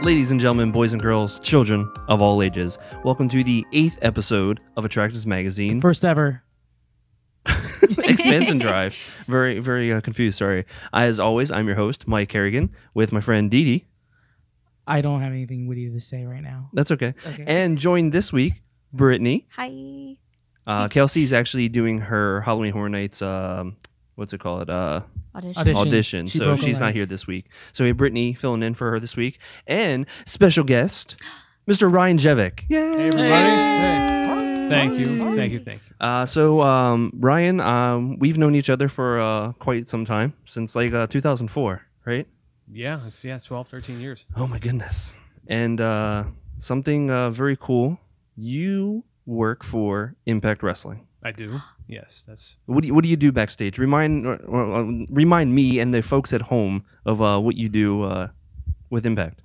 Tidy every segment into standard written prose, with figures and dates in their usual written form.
Ladies and gentlemen, boys and girls, children of all ages, welcome to the 8th episode of Attractions Magazine. First ever. Expansion Drive. Very confused, sorry. As always, I'm your host, Mike Kerrigan, with my friend Dee Dee. I don't have anything witty to say right now. That's okay. And joined this week, Brittany. Hi. Kelsey's actually doing her Halloween Horror Nights, what's it called? Audition. So she's not here this week. So we have Brittany filling in for her this week. And special guest, Mr. Ryan Jevec. Yay! Hey, everybody. Hey. Thank you. So Ryan, we've known each other for quite some time, since like 2004, right? Yeah, 12, 13 years. Oh my goodness. And something very cool. You work for Impact Wrestling. I do. Yes, that's. What do you do backstage? Remind me and the folks at home of what you do with Impact.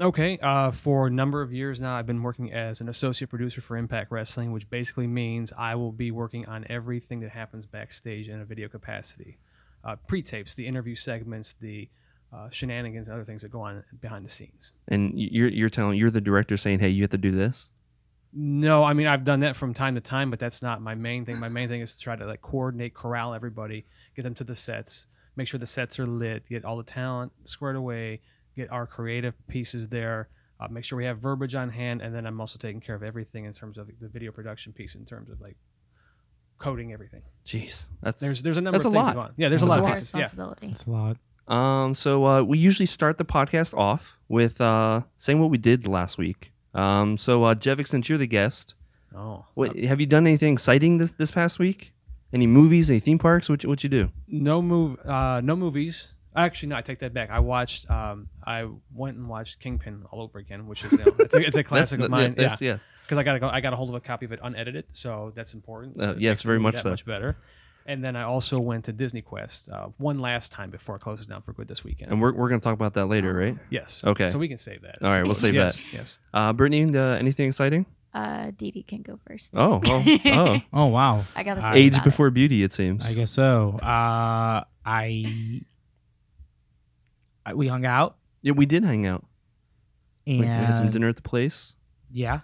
Okay. For a number of years now, I've been working as an associate producer for Impact Wrestling, which basically means I will be working on everything that happens backstage in a video capacity. Pre-tapes, the interview segments, the shenanigans, and other things that go on behind the scenes. And you're the director saying, hey, you have to do this? No, I mean, I've done that from time to time, but that's not my main thing. My main thing is to try to coordinate, corral everybody, get them to the sets, make sure the sets are lit, get all the talent squared away, get our creative pieces there, make sure we have verbiage on hand, and then I'm also taking care of everything in terms of the video production piece, in terms of coding everything. Jeez, there's a number of things going on. Yeah, there's a lot of pieces. Responsibility. That's a lot. So we usually start the podcast off with saying what we did last week. So Jevec, since you're the guest, have you done anything exciting this past week? Any movies, any theme parks? What you do? No movies. Actually, no, I take that back. I went and watched Kingpin all over again, which is it's a classic of mine. Yes. Because I got a hold of a copy of it unedited, so that's important. So yes, very much so. Much better. And then I also went to Disney Quest one last time before it closes down for good this weekend. And we're going to talk about that later, right? Yes. Okay. So we can save that. All right, we'll save that. Yes. Brittany, anything exciting? Dee Dee can go first. Oh, Oh, wow. I got to age before beauty, it seems. I guess so. We hung out. Yeah, we did hang out. And we had some dinner at the place. Yeah.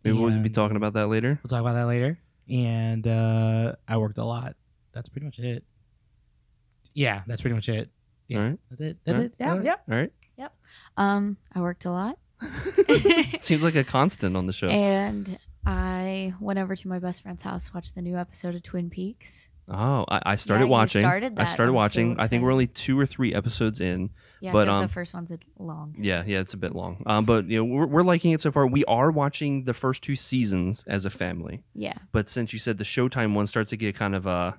Maybe we'll be talking about that later. We'll talk about that later. And I worked a lot. That's pretty much it. Yeah, that's pretty much it. Yeah, all right. That's it. That's it. Yeah. All right. Yep. I worked a lot. Seems like a constant on the show. And I went over to my best friend's house, watched the new episode of Twin Peaks. Oh, I started watching. I started watching. So I think we're only 2 or 3 episodes in. Yeah, but because the first one's long. Yeah, it's a bit long. But we're liking it so far. We are watching the first 2 seasons as a family. Yeah. But since you said the Showtime one starts to get kind of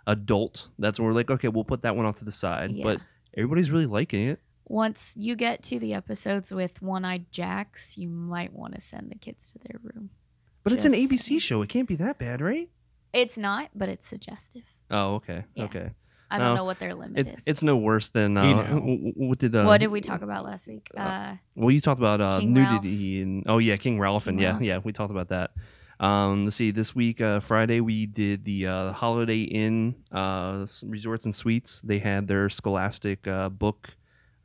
adult, that's when we're like, okay, we'll put that one off to the side. Yeah. But everybody's really liking it. Once you get to the episodes with One-Eyed Jacks, you might want to send the kids to their room. But it's an ABC show. It can't be that bad, right? It's not, but it's suggestive. Oh, okay. Yeah. Okay. I don't know what their limit is. It's no worse than what did we talk about last week? Well, you talked about King nudity and King Ralph and yeah, we talked about that. Let's see. This week, Friday, we did the Holiday Inn Resorts and Suites. They had their Scholastic book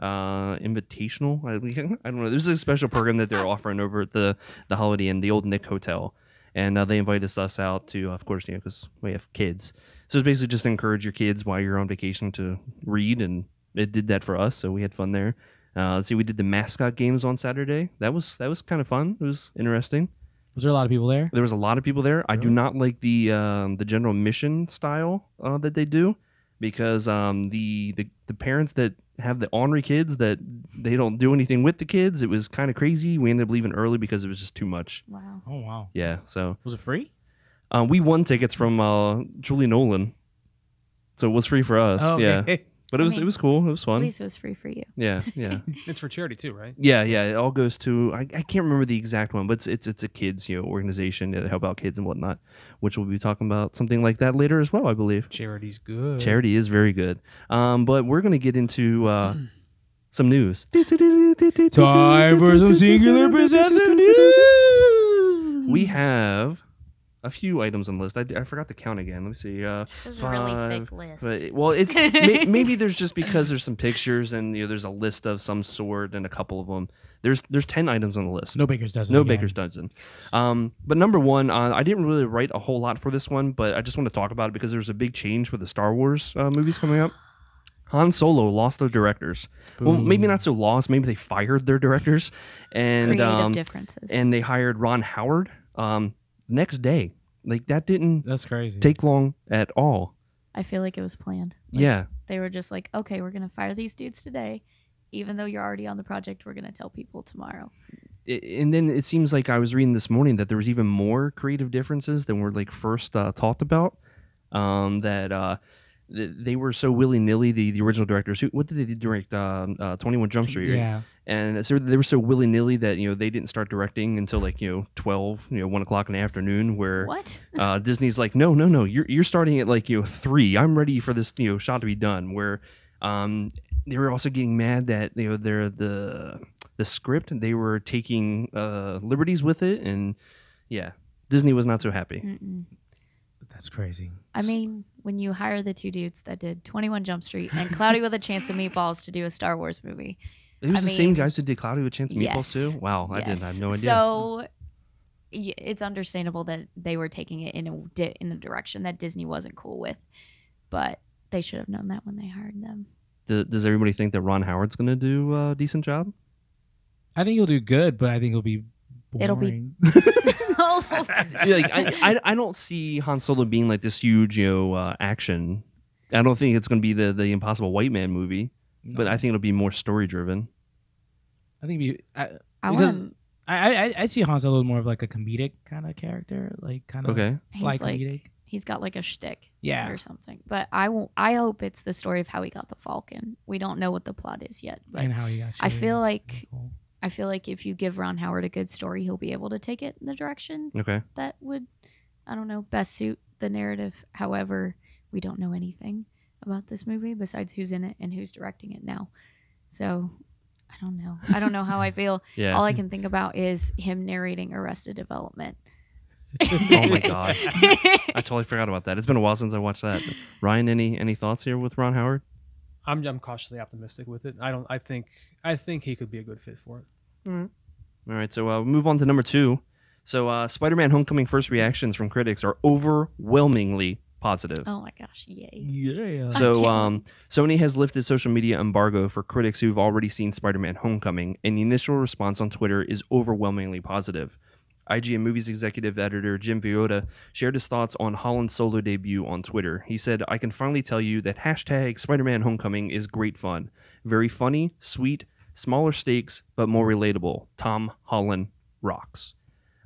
invitational. I don't know. There's a special program that they're offering over at the Holiday Inn, the old Nick Hotel, and they invited us out to, of course, because we have kids. So it's basically just to encourage your kids while you're on vacation to read, and it did that for us. So we had fun there. Let's see. We did the mascot games on Saturday. That was kind of fun. It was interesting. Was there a lot of people there? There was a lot of people there. Really? I do not like the general mission style that they do, because the parents that have the ornery kids that they don't do anything with the kids. It was kind of crazy. We ended up leaving early because it was just too much. Wow. Oh wow. Yeah. So was it free? We won tickets from Julie Nolan, so it was free for us. Oh, okay. Yeah. But it was cool. It was fun. At least it was free for you. Yeah. It's for charity too, right? Yeah. It all goes to I can't remember the exact one, but it's a kids organization that help out kids and whatnot, which we'll be talking about something like that later as well, I believe. Charity's good. Charity is very good. But we're gonna get into some news. Time for some singular possessive news. We have a few items on the list. I forgot to count again. Let me see. This is a really thick list. But, it's maybe there's just because there's some pictures and there's a list of some sort and a couple of them There's 10 items on the list. No baker's dozen. No again. baker's dozen. But number one, I didn't really write a whole lot for this one, but I just want to talk about it because there's a big change with the Star Wars movies coming up. Han Solo lost their directors. Well, maybe not so lost. Maybe they fired their directors, and Creative differences. and they hired Ron Howard next day. Like that didn't That's crazy. take long at all. I feel like it was planned. Like, Yeah. They were just like, okay, we're going to fire these dudes today. Even though you're already on the project, we're going to tell people tomorrow. And then it seems like I was reading this morning that there was even more creative differences than were like first talked about. They were so willy-nilly, the original directors. What did they direct? 21 Jump Street. Right? Yeah. And so they were so willy-nilly that they didn't start directing until like 12, 1 o'clock in the afternoon. Where What? Disney's like, no, you're starting at like 3. I'm ready for this shot to be done. Where they were also getting mad that they're the script, they were taking liberties with it, and yeah, Disney was not so happy. Mm-mm. That's crazy. I mean, when you hire the 2 dudes that did 21 Jump Street and Cloudy with a Chance of Meatballs to do a Star Wars movie. It was I the same mean, guys who did Cloudy with Chance of Meatballs yes, too. Wow, I yes. have no idea. So it's understandable that they were taking it in a direction that Disney wasn't cool with, but they should have known that when they hired them. Does everybody think that Ron Howard's going to do a decent job? I think he'll do good, but I think it'll be boring. It'll be- I don't see Han Solo being like this huge action. I don't think it's going to be the Impossible White Man movie, but I think it'll be more story driven. I think I see Han Solo more of like a comedic kind of character, like kind of Okay. sly He's like- comedic. He's got like a shtick Yeah. or something. But I hope it's the story of how he got the Falcon. We don't know what the plot is yet. But And how he got. I shit. feel like Cool. if you give Ron Howard a good story, he'll be able to take it in the direction Okay. that would, I don't know, best suit the narrative. However, we don't know anything about this movie besides who's in it and who's directing it now. So I don't know. I don't know how I feel. Yeah. All I can think about is him narrating Arrested Development. Oh my god, I totally forgot about that. It's been a while since I watched that. Ryan, any thoughts here with Ron Howard? I'm cautiously optimistic with it. I think he could be a good fit for it. All right, so we'll move on to number 2. So Spider-Man: Homecoming first reactions from critics are overwhelmingly positive. Oh my gosh, yay. Yeah. So can't Sony has lifted social media embargo for critics who've already seen Spider-Man: Homecoming, and the initial response on Twitter is overwhelmingly positive. IGN Movies executive editor Jim Viotta shared his thoughts on Holland's solo debut on Twitter. He said, "I can finally tell you that # Spider-Man Homecoming is great fun. Very funny, sweet, smaller stakes, but more relatable. Tom Holland rocks."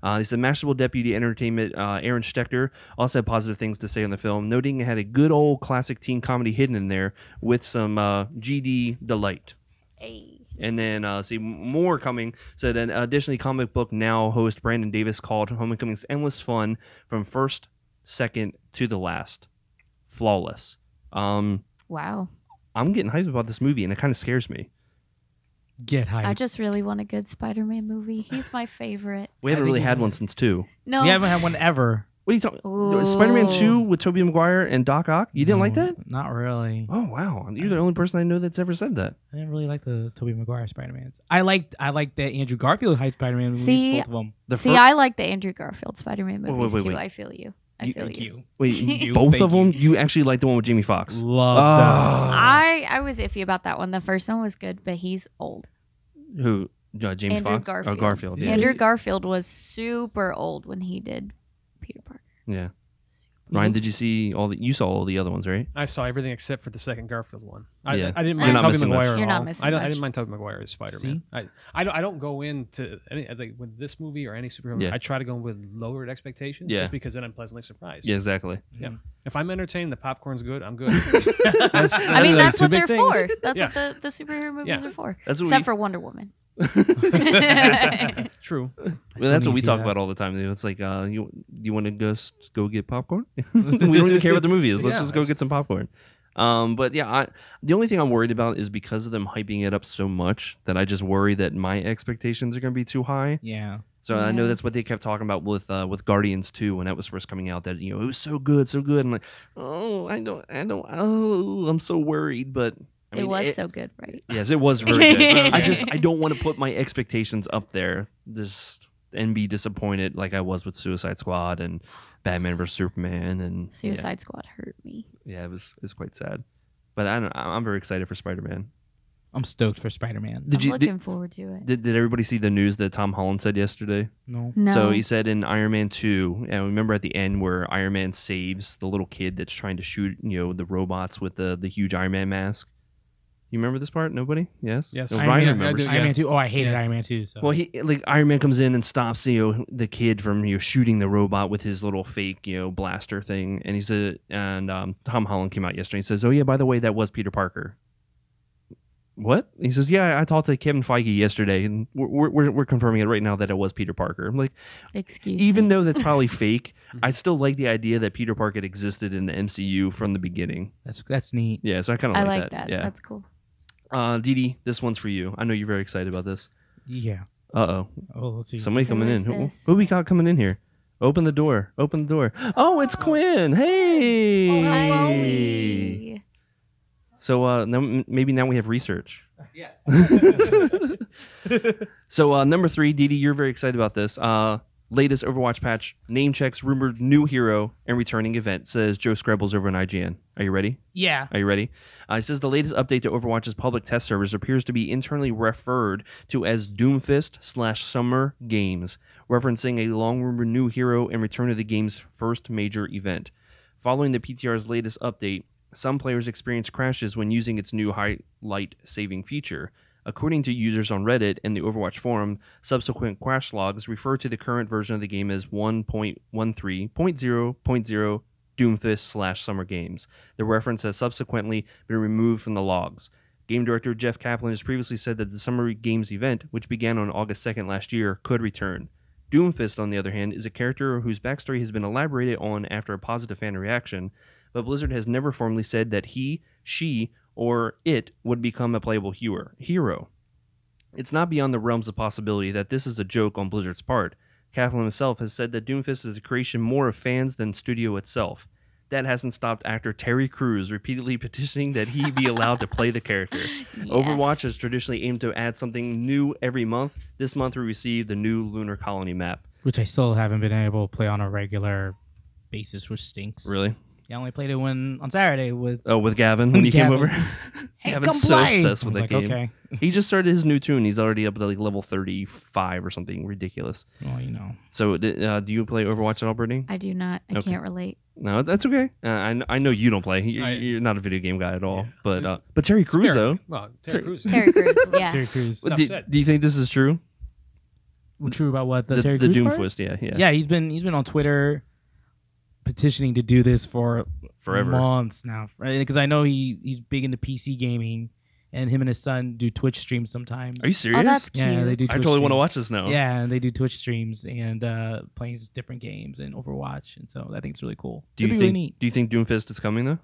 He said Mashable Deputy Entertainment Aaron Stechter also had positive things to say on the film, noting it had a good old classic teen comedy hidden in there with some GD delight. Hey. And then, more coming. So then, additionally, Comic Book Now host Brandon Davis called Homecoming's endless fun from first, second to the last. Flawless. Wow. I'm getting hyped about this movie, and it kind of scares me. Get hyped. I just really want a good Spider-Man movie. He's my favorite. We haven't I think really had we- one since 2. No. We haven't had one ever. What are you talking? Ooh. Spider-Man 2 with Tobey Maguire and Doc Ock? You didn't like No, that? Not really. Oh, wow. You're the only person I know that's ever said that. I didn't really like the Tobey Maguire Spider-Mans. I liked the Andrew Garfield Hyde Spider-Man movies, See, both of them. I like the Andrew Garfield Spider-Man Wait, movies wait, too. wait. I feel you. Thank you. Wait, You, both thank of them? you. You actually like the one with Jamie Foxx? Love Oh. I was iffy about that one. The first one was good, but he's old. Who? Jamie Andrew Foxx? Garfield. Oh, Garfield. Yeah. Yeah. Andrew Garfield was super old when he did Peter Parker. Yeah. Ryan, did you see you saw all the other ones, right? I saw everything except for the second Garfield one. Yeah. I didn't You're mind not Tobey missing much. Maguire at You're not all. missing I much. didn't mind Tobey Maguire as Spider-Man. I don't go into any like with this movie or any superhero movie. Yeah. I try to go in with lowered expectations Yeah. just because then I'm pleasantly surprised. Yeah, exactly. Yeah. If I'm entertained, the popcorn's good, I'm good. I mean, that's two what big they're things. for. That's Yeah. what the superhero movies Yeah. are for. That's what Except we- for Wonder Woman. True. Well, that's what we see talk that. about all the time. It's like, you want to go get popcorn? We don't even care what the movie is. Let's Yeah. just go get some popcorn. But yeah, the only thing I'm worried about is because of them hyping it up so much that I just worry that my expectations are going to be too high. Yeah. So I know Yeah. that's what they kept talking about with Guardians 2 when that was first coming out. That it was so good. I'm like, oh, I don't. Oh, I'm so worried. But I mean, it was so good, right? Yes, it was very good. I don't want to put my expectations up there and be disappointed like I was with Suicide Squad and Batman vs Superman and Suicide Squad hurt me. Yeah, it's quite sad. But I'm very excited for Spider-Man. I'm stoked for Spider-Man. I'm looking forward to it. Did everybody see the news that Tom Holland said yesterday? No. So he said in Iron Man 2, and remember at the end where Iron Man saves the little kid that's trying to shoot, the robots with the huge Iron Man mask. You remember this part? Nobody? Yes. Yes. No, Iron Ryan Man, remembers. Iron Man 2. Oh, I hated Iron Man 2. So. Well, Iron Man comes in and stops the kid from shooting the robot with his little fake blaster thing, and he said, and Tom Holland came out yesterday and says, "Oh yeah, by the way, that was Peter Parker." What? He says, "Yeah, I talked to Kevin Feige yesterday, and we're confirming it right now that it was Peter Parker." I'm like, excuse even me. though that's probably fake, I still like the idea that Peter Parker existed in the MCU from the beginning. That's neat. Yeah, so I kind of like that. that. Yeah. That's cool. Didi, this one's for you. I know you're very excited about this. Yeah. Oh, let's see. somebody coming is in. this? Who we got coming in here? Open the door. Open the door. Oh, it's Quinn. Hey. Hi. So maybe now we have research. Yeah. So number 3, Didi, you're very excited about this. Latest Overwatch patch name checks rumored new hero and returning event, says Joe Screbbles over on IGN. Are you ready? Yeah. Are you ready? It says the latest update to Overwatch's public test servers appears to be internally referred to as Doomfist/Summer Games, referencing a long-rumored new hero and return to the game's first major event. Following the PTR's latest update, some players experience crashes when using its new highlight saving feature. According to users on Reddit and the Overwatch forum, subsequent crash logs refer to the current version of the game as 1.13.0.0 Doomfist/Summer Games. The reference has subsequently been removed from the logs. Game director Jeff Kaplan has previously said that the Summer Games event, which began on August 2nd last year, could return. Doomfist, on the other hand, is a character whose backstory has been elaborated on after a positive fan reaction, but Blizzard has never formally said that he, she, or it would become a playable hero. It's not beyond the realms of possibility that this is a joke on Blizzard's part. Kaplan himself has said that Doomfist is a creation more of fans than studio itself. That hasn't stopped actor Terry Crews repeatedly petitioning that he be allowed to play the character. Yes. Overwatch has traditionally aimed to add something new every month. This month we received the new Lunar Colony map. Which I still haven't been able to play on a regular basis, which stinks. Really? Yeah, I only played it on Saturday with Gavin when he came over. Hey, Gavin's come so play! obsessed with I that was game. okay. He just started his new tune. He's already up to level 35 or something ridiculous. Well, So do you play Overwatch at all, Brittany? I do not. I Okay. can't relate. No, that's okay. I know you don't play. You're not a video game guy at all. Yeah. But Terry Crews though. Well, Terry Crews. Terry Crews. Yeah. Terry Crews. Enough Do, said. do you think this is true? True about what the Terry the Crews part? Doomfist, yeah. Yeah, he's been on Twitter petitioning to do this for Forever. months now, because I know he's big into PC gaming, and him and his son do Twitch streams sometimes. Are you serious? Oh, that's cute. Yeah, they do. I Twitch totally want to streams. watch this now. Yeah, and they do Twitch streams and playing different games and Overwatch, and so I think it's really cool. Do It'd you be think? really neat? Do you think Doomfist is coming though?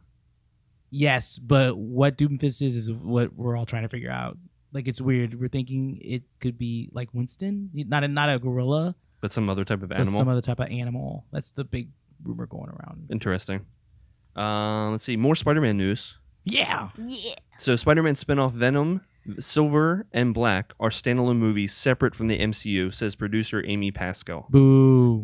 Yes, but what Doomfist is what we're all trying to figure out. Like, it's weird. We're thinking it could be like Winston, not a gorilla, But some other type of but animal. some other type of animal. That's the big rumor going around. Interesting. Let's see. More Spider-Man news. Yeah. Yeah. So Spider-Man spin-off Venom, Silver, and Black are standalone movies separate from the MCU, says producer Amy Pascal. Boo.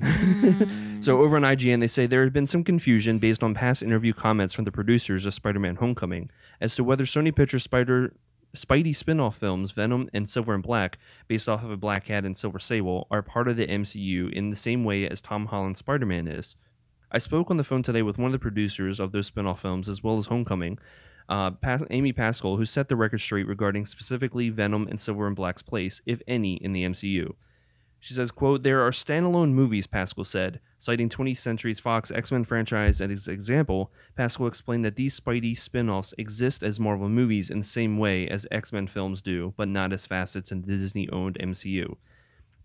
So over on IGN, they say there had been some confusion based on past interview comments from the producers of Spider-Man Homecoming as to whether Sony Pictures Spidey spin-off films, Venom and Silver and Black, based off of a Black Cat and Silver Sable, are part of the MCU in the same way as Tom Holland's Spider-Man is. I spoke on the phone today with one of the producers of those spin-off films as well as Homecoming, Amy Pascal, who set the record straight regarding specifically Venom and Silver and Black's place, if any, in the MCU. She says, quote, "There are standalone movies," Pascal said. Citing 20th Century Fox X-Men franchise as an example, Pascal explained that these Spidey spin-offs exist as Marvel movies in the same way as X-Men films do, but not as facets in the Disney-owned MCU.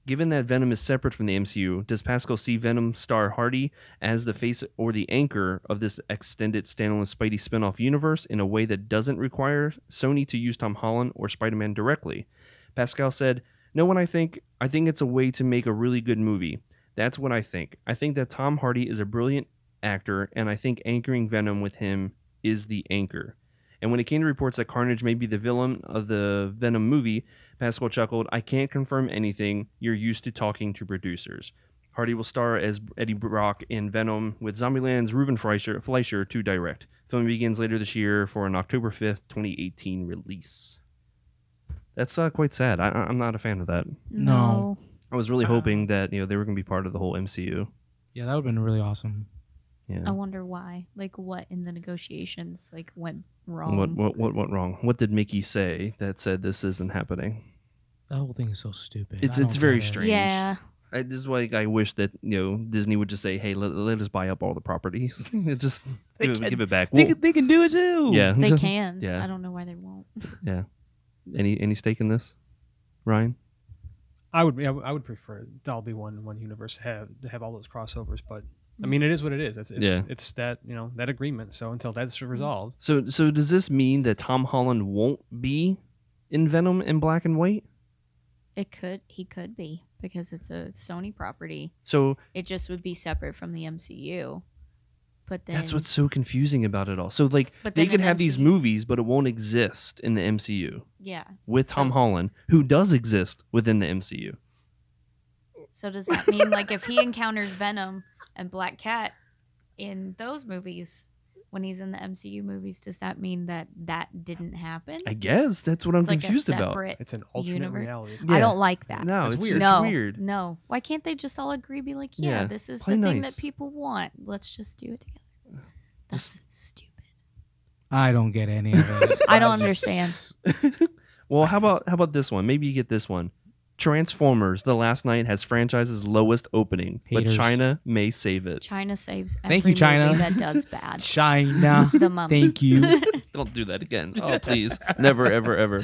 Given that Venom is separate from the MCU, does Pascal see Venom star Hardy as the face or the anchor of this extended standalone Spidey spin-off universe in a way that doesn't require Sony to use Tom Holland or Spider-Man directly? Pascal said, "No, when I think it's a way to make a really good movie. That's what I think. I think that Tom Hardy is a brilliant actor, and I think anchoring Venom with him is the anchor. And when it came to reports that Carnage may be the villain of the Venom movie, Pascal chuckled, "I can't confirm anything. You're used to talking to producers." Hardy will star as Eddie Brock in Venom, with Zombieland's Ruben Fleischer to direct. Filming begins later this year for an October 5th, 2018 release. That's quite sad. I'm not a fan of that. No. I was really hoping that they were going to be part of the whole MCU. Yeah, that would have been really awesome. Yeah. I wonder why. Like, what in the negotiations went wrong? What went wrong? What did Mickey say that said this isn't happening? The whole thing is so stupid. It's I don't very get it. strange. Yeah. This is why I wish that Disney would just say, "Hey, let us buy up all the properties. Just give it back." They can do it too. Yeah, They can. Yeah. I don't know why they won't. Yeah. Any stake in this, Ryan? I would prefer Dolby one universe to have all those crossovers, but I mean, it is what it is. It's that that agreement. So until that's resolved, So does this mean that Tom Holland won't be in Venom in black and white? He could be, because it's a Sony property. So It just would be separate from the MCU. But then that's what's so confusing about it all. So But they then could in have these MCU movies, but it won't exist in the MCU yeah. with Tom So- Holland, who does exist within the MCU. So does that mean like if he encounters Venom and Black Cat in those movies when he's in the MCU movies, does that mean that didn't happen? I guess that's what I'm It's like confused a about. separate it's an alternate universe. reality. I Yeah. don't like that. No, That's it's weird. It's no, weird. no. Why can't they just all agree? Be like, yeah, Yeah, this is play the thing nice. that people want. Let's just do it together. That's stupid. I don't get any of it. I don't just- understand. Well, how about this one? Maybe you get this one. Transformers: The Last Night has franchise's lowest opening, Haters. but China may save it. China saves every Thank you, China. movie that does bad. China. The Mummy. Thank you. Don't do that again. Oh, please. Never, ever, ever.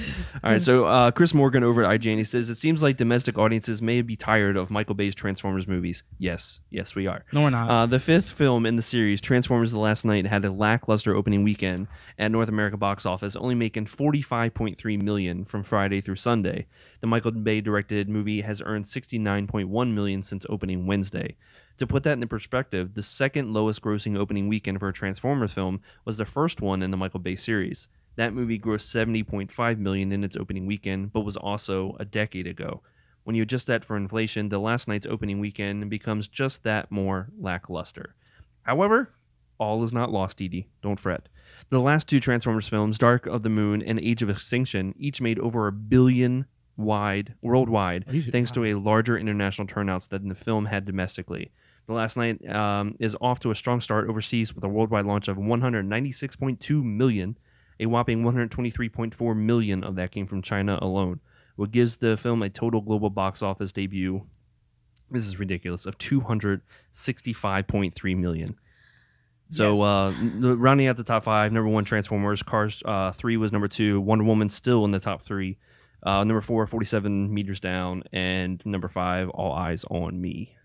All right, so Chris Morgan over at IGN, he says, "It seems like domestic audiences may be tired of Michael Bay's Transformers movies." Yes, we are. No, we're not. The fifth film in the series, Transformers: The Last Night, had a lackluster opening weekend at North America box office, only making $45.3 million from Friday through Sunday. The Michael Bay directed movie has earned $69.1 million since opening Wednesday. To put that into perspective, the second lowest grossing opening weekend for a Transformers film was the first one in the Michael Bay series. That movie grossed $70.5 million in its opening weekend, but was also a decade ago. When you adjust that for inflation, The Last Night's opening weekend becomes just that more lackluster. However, all is not lost, Edie. Don't fret. The last two Transformers films, Dark of the Moon and Age of Extinction, each made over $1 billion worldwide, thanks to a larger international turnouts than the film had domestically. The Last Night is off to a strong start overseas with a worldwide launch of $196.2 million. A whopping $123.4 million of that came from China alone, what gives the film a total global box office debut, this is ridiculous, of $265.3 million. So rounding out the top five, number one, Transformers. Cars 3 was number two. Wonder Woman still in the top three. Number 4, 47 Meters Down. And number 5, All Eyes on Me.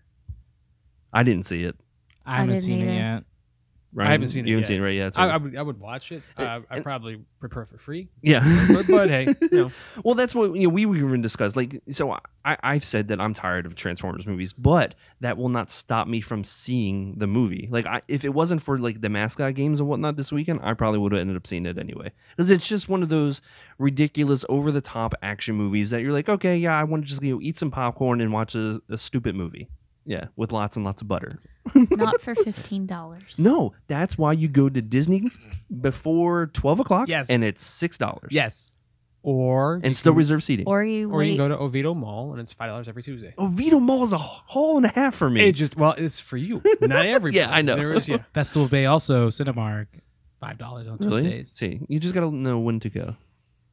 I didn't see it. I haven't didn't seen it either. yet. Ryan, I haven't seen it You haven't yet. seen it, right? Yeah. So, I would watch it. I probably prepare for free. yeah. but hey, Well, that's what we were even discussed. Like, so I've said that I'm tired of Transformers movies, but that will not stop me from seeing the movie. Like, if it wasn't for like the mascot games and whatnot this weekend, I probably would have ended up seeing it anyway. Because it's just one of those ridiculous, over the top action movies that you're like, okay, yeah, I want to just eat some popcorn and watch a stupid movie. Yeah, with lots and lots of butter. Not for $15. No, that's why you go to Disney before 12 o'clock. Yes. And it's $6. Yes. or And still reserve seating. Or you or wait. you can go to Oviedo Mall and it's $5 every Tuesday. Oviedo Mall is a haul and a half for me. It's for you, not everybody. Yeah, I know. There is, Festival Bay also Cinemark, $5 on Really? Tuesdays. See, you just gotta know when to go.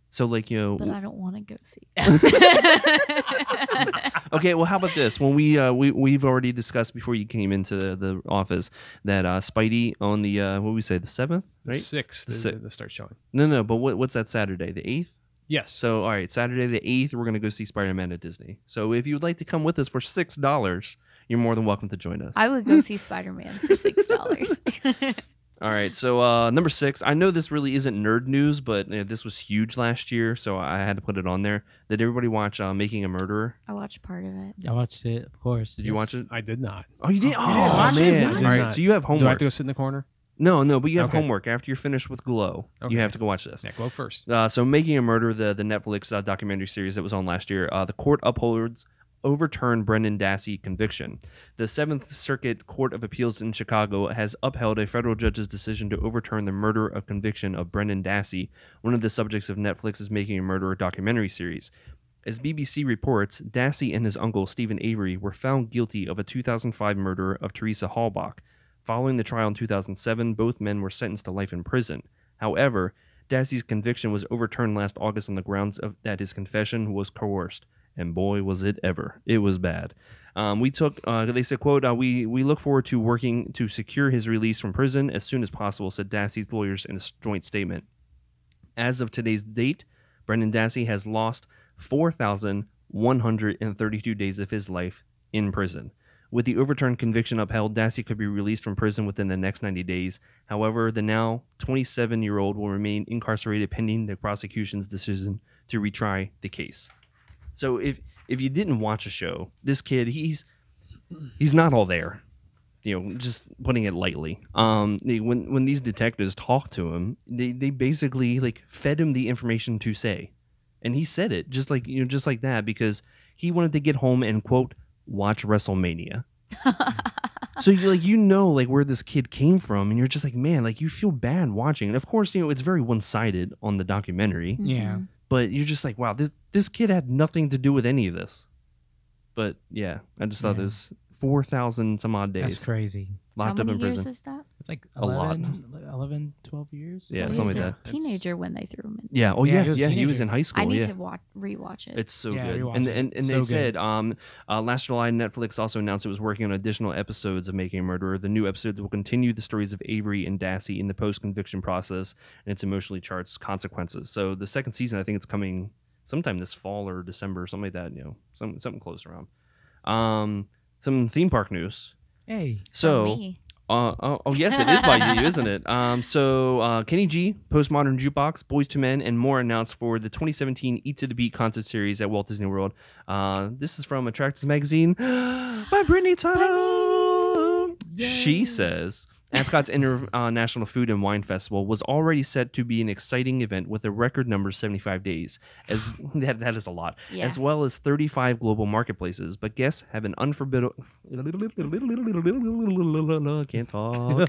So, like, but I don't want to go see. okay. Well, how about this? When we've already discussed before you came into the office that Spidey on the what would we say, the 7th, The right? 6th The is sixth. the start showing. No. But what's that Saturday? The 8th. Yes. So, all right, Saturday the 8th, we're gonna go see Spider-Man at Disney. So, if you would like to come with us for $6, you're more than welcome to join us. I would go see Spider-Man for $6. All right, so number 6. I know this really isn't nerd news, but this was huge last year, so I had to put it on there. Did everybody watch Making a Murderer? I watched part of it. I watched it, of course. Did you watch it? I did not. Oh, you did? Oh, watch it? man. Nice. All right, Nice. so you have Do I have homework. to go sit in the corner? No, but you have Okay. homework. After you're finished with Glow, Okay. you have to go watch this. Yeah, go first. So Making a Murder, the Netflix documentary series that was on last year, the court overturned Brendan Dassey conviction. The 7th Circuit Court of Appeals in Chicago has upheld a federal judge's decision to overturn the murder of conviction of Brendan Dassey, one of the subjects of Netflix's Making a Murderer documentary series. As BBC reports, Dassey and his uncle, Stephen Avery, were found guilty of a 2005 murder of Teresa Halbach. Following the trial in 2007, both men were sentenced to life in prison. However, Dassey's conviction was overturned last August on the grounds that his confession was coerced. And boy, was it ever. It was bad. They said, quote, we look forward to working to secure his release from prison as soon as possible, said Dassey's lawyers in a joint statement. As of today's date, Brendan Dassey has lost 4,132 days of his life in prison. With the overturned conviction upheld, Dassey could be released from prison within the next 90 days. However, the now 27-year-old will remain incarcerated pending the prosecution's decision to retry the case. So if you didn't watch a show, this kid, he's not all there. Just putting it lightly. When these detectives talked to him, they basically fed him the information to say. And he said it just like that because he wanted to get home and, quote, watch WrestleMania. So where this kid came from, and you're just like, man, you feel bad watching. And of course, it's very one-sided on the documentary. Yeah. But you're just like, wow, this kid had nothing to do with any of this. But yeah, I just thought there's 4,000 some odd days. That's crazy. Locked How up many in years prison. is that? It's like A lot. 11, 12 years. Yeah, So he something was like a that. teenager when they threw him in. Yeah. Oh Yeah, yeah. he He was was a in high school. I need yeah. to rewatch it. It's so Yeah, good. rewatch And it. they So said last July, Netflix also announced it was working on additional episodes of Making a Murderer. The new episodes will continue the stories of Avery and Dassey in the post-conviction process and its emotionally charged consequences. So the second season, I think it's coming sometime this fall or December, something like that. Something close around. Some theme park news. Hey. So. me. Yes, it is by you, isn't it? So Kenny G, Postmodern Jukebox, Boys to Men, and more announced for the 2017 Eat to the Beat concert series at Walt Disney World. This is from Attractors Magazine by Brittani Tuttle. She says Epcot's International Food and Wine Festival was already set to be an exciting event with a record number of 75 days. That is a lot. Yeah. As well as 35 global marketplaces. But guests have an unforgettable... Can't talk.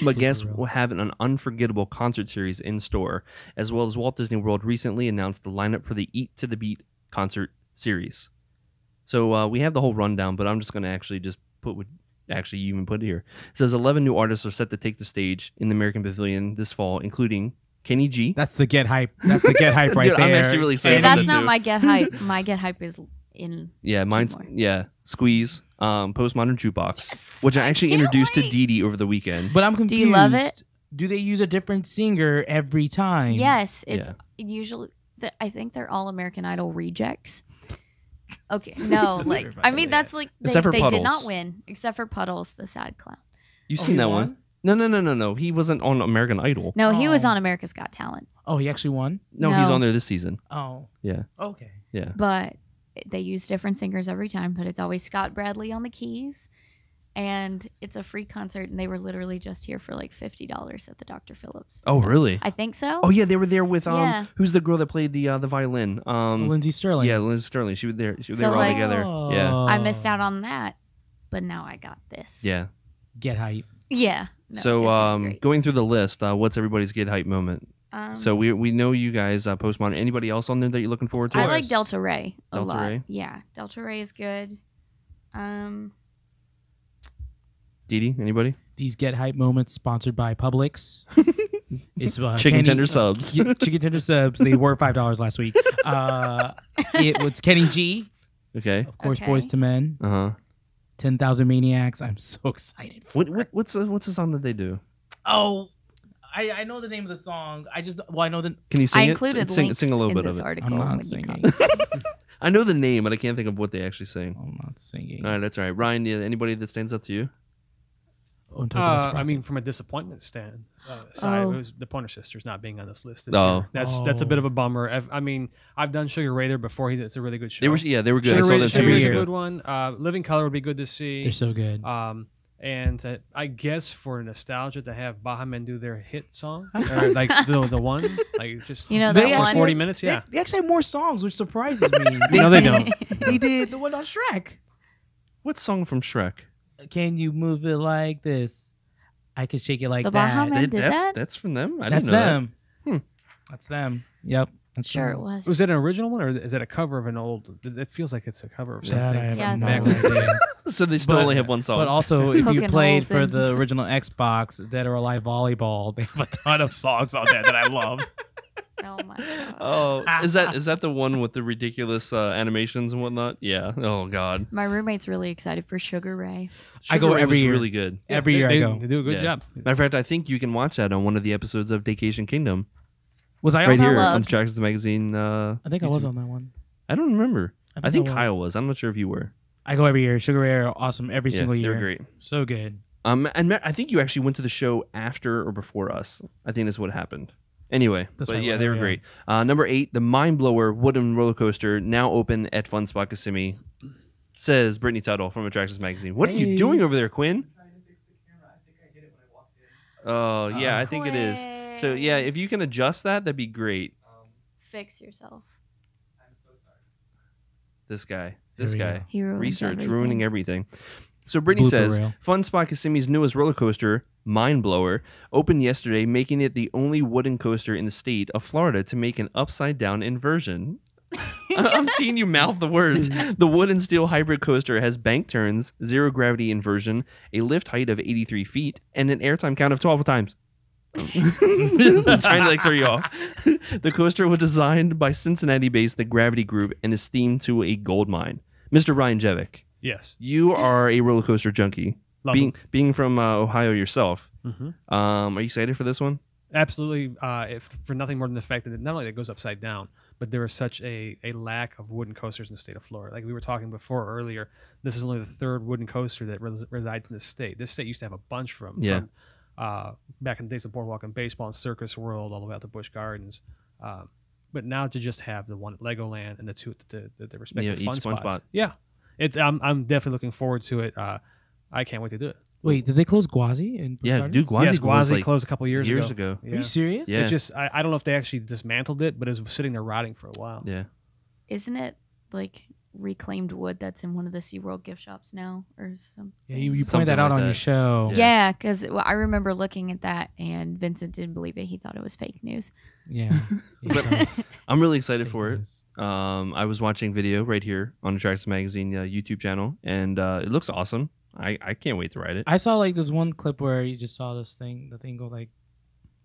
But guests will have an unforgettable concert series in store, as well as Walt Disney World recently announced the lineup for the Eat to the Beat concert series. So we have the whole rundown, but I'm just going to actually just put what actually you even put it here. It says 11 new artists are set to take the stage in the American Pavilion this fall, including Kenny G. That's the get hype. That's the get hype right Dude, there. I'm actually really See, excited. that's about not too. my get hype. My get hype is in. Yeah, mine's more. Squeeze, Postmodern Jukebox, Yes, which I actually can't introduced to wait. Dee Dee over the weekend. But I'm confused. you love it? Do they use a different singer every time? Yes, it's Yeah. usually. I think they're all American Idol rejects. Okay, no, I mean that's they Except for did Puddles. not win, except for Puddles, the sad clown. You've Oh, seen he that won? one? No. He wasn't on American Idol. No, he was Oh. on America's Got Talent, Oh, he actually won? No, he's No. on there this season. Oh. Yeah, Okay. yeah. but they use different singers every time. But it's always Scott Bradley on the keys, and it's a free concert. And they were literally just here for like $50 at the Dr. Phillips. Oh, So, really? I think so. Oh, yeah, they were there with Yeah. who's the girl that played the violin? Lindsay Sterling. Yeah, Liz Sterling. She was there. They So, were all like- together. Yeah, I missed out on that, but now I got this. yeah. Get hype. Yeah. No, So it's gonna be great. going through the list, what's everybody's get hype moment? So we know you guys Postmodern. Anybody else on there that you're looking forward to? I like Delta Ray a Delta lot. Ray? Yeah, Delta Ray is good. Dee Dee, anybody? These get hype moments sponsored by Publix. It's Chicken tender subs. Chicken tender subs. They were $5 last week. It was Kenny G, Okay. of course, Okay. Boys to Men, Uh huh. 10,000 Maniacs. I'm so excited for it. What's the song that they do? Oh, I know the name of the song. I know the. Can you sing I it? included Sing links a little in bit this of it. article. I'm when not you singing. come. I know the name, but I can't think of what they actually sing. I'm not singing. All right, that's all right. Ryan, anybody that stands up to you? Oh, until Doug's I Profit. mean, from a disappointment side, Oh. it was the Pointer Sisters not being on this list this Oh. year. That's a bit of a bummer. I mean, I've done Sugar Ray there before. It's a really good show. They were good. I Sugar saw Ray, them Sugar 2 Ray's years a ago. good one. Living Color would be good to see. They're so good. And I guess for nostalgia to have Baha Men do their hit song, or like the one, like just You know They that actually- one. 40 minutes, yeah. They actually have more songs, which surprises me. No, they don't. They did the one on Shrek. What song from Shrek? Can you move it like this? I can shake it like The that. Baha Men did that's, that? That's from them? I That's didn't know them. Hmm. That's them. Yep. That's Sure, it them. was. Was it an original one, or is it a cover of an old? It feels like it's a cover of That something. I have Yeah, no that was- idea. that. So they still But- only have one song. But also, if you Poking played holes for in- the original Xbox, Dead or Alive Volleyball, they have a ton of songs on there that I love. Oh my god. Oh, is that the one with the ridiculous animations and whatnot? Yeah. Oh God. My roommate's really excited for Sugar Ray. I go Sugar Ray every was year. really good. Every year I go. They do a good Yeah. job. Matter of fact, I think you can watch that on one of the episodes of Vacation Kingdom Was I on right that here one? Love. on Attractions Magazine. I think I was YouTube. on that one. I don't remember. I think I Kyle was. I'm not sure if you were. I go every year. Sugar Ray are awesome every single they year. were great. So good. And Matt, I think you actually went to the show after or before us. I think that's what happened. Anyway, That's but right, yeah, they were yeah. great. Number 8, the Mind-Blower wooden roller coaster, now open at Funspot Kissimmee, says Brittani Tuttle from Attractions Magazine. What are you Hey. doing over there, Quinn? Oh, yeah, I think it is. So, yeah, if you can adjust that, that'd be great. Fix yourself. This guy. Here we go. He ruins Research, everything. ruining everything. So Brittany Blooper says, reel. Funspot Kissimmee's newest roller coaster, Mind-Blower, opened yesterday, making it the only wooden coaster in the state of Florida to make an upside-down inversion. I'm seeing you mouth the words. The wood and steel hybrid coaster has bank turns, zero gravity inversion, a lift height of 83 feet, and an airtime count of 12 times. I'm trying to throw you off. The coaster was designed by Cincinnati-based The Gravity Group and is themed to a gold mine. Mr. Ryan Jevec, Yes. you are a roller coaster junkie. Love Being from Ohio yourself, Mhm. are you excited for this one? Absolutely. If for nothing more than the fact that not only it goes upside down, but there is such a lack of wooden coasters in the state of Florida. Like we were talking before earlier, this is only the third wooden coaster that resides in this state. This state used to have a bunch from back in the days of Boardwalk and Baseball and Circus World, all the way out to Busch Gardens. But now to just have the one at Legoland and the two at the respective each fun fun spots. spot. Yeah, I'm definitely looking forward to it. I can't wait to do it. Wait, did they close Gwazi? In Busch Yeah, Gardens? dude, Gwazi Yes, closed, Gwazi like, closed a couple years ago. Are you serious? Yeah. It just I don't know if they actually dismantled it, but it was sitting there rotting for a while. Yeah. Isn't it like reclaimed wood that's in one of the SeaWorld gift shops now or something? Yeah, you Something pointed that out like on that. your show. Yeah, because I remember looking at that and Vincent didn't believe it. He thought it was fake news. Yeah. But I'm really excited for it. news. I was watching video right here on Attractions Magazine YouTube channel, and it looks awesome. I can't wait to ride it. I saw like this one clip where you just saw this thing, the thing go like,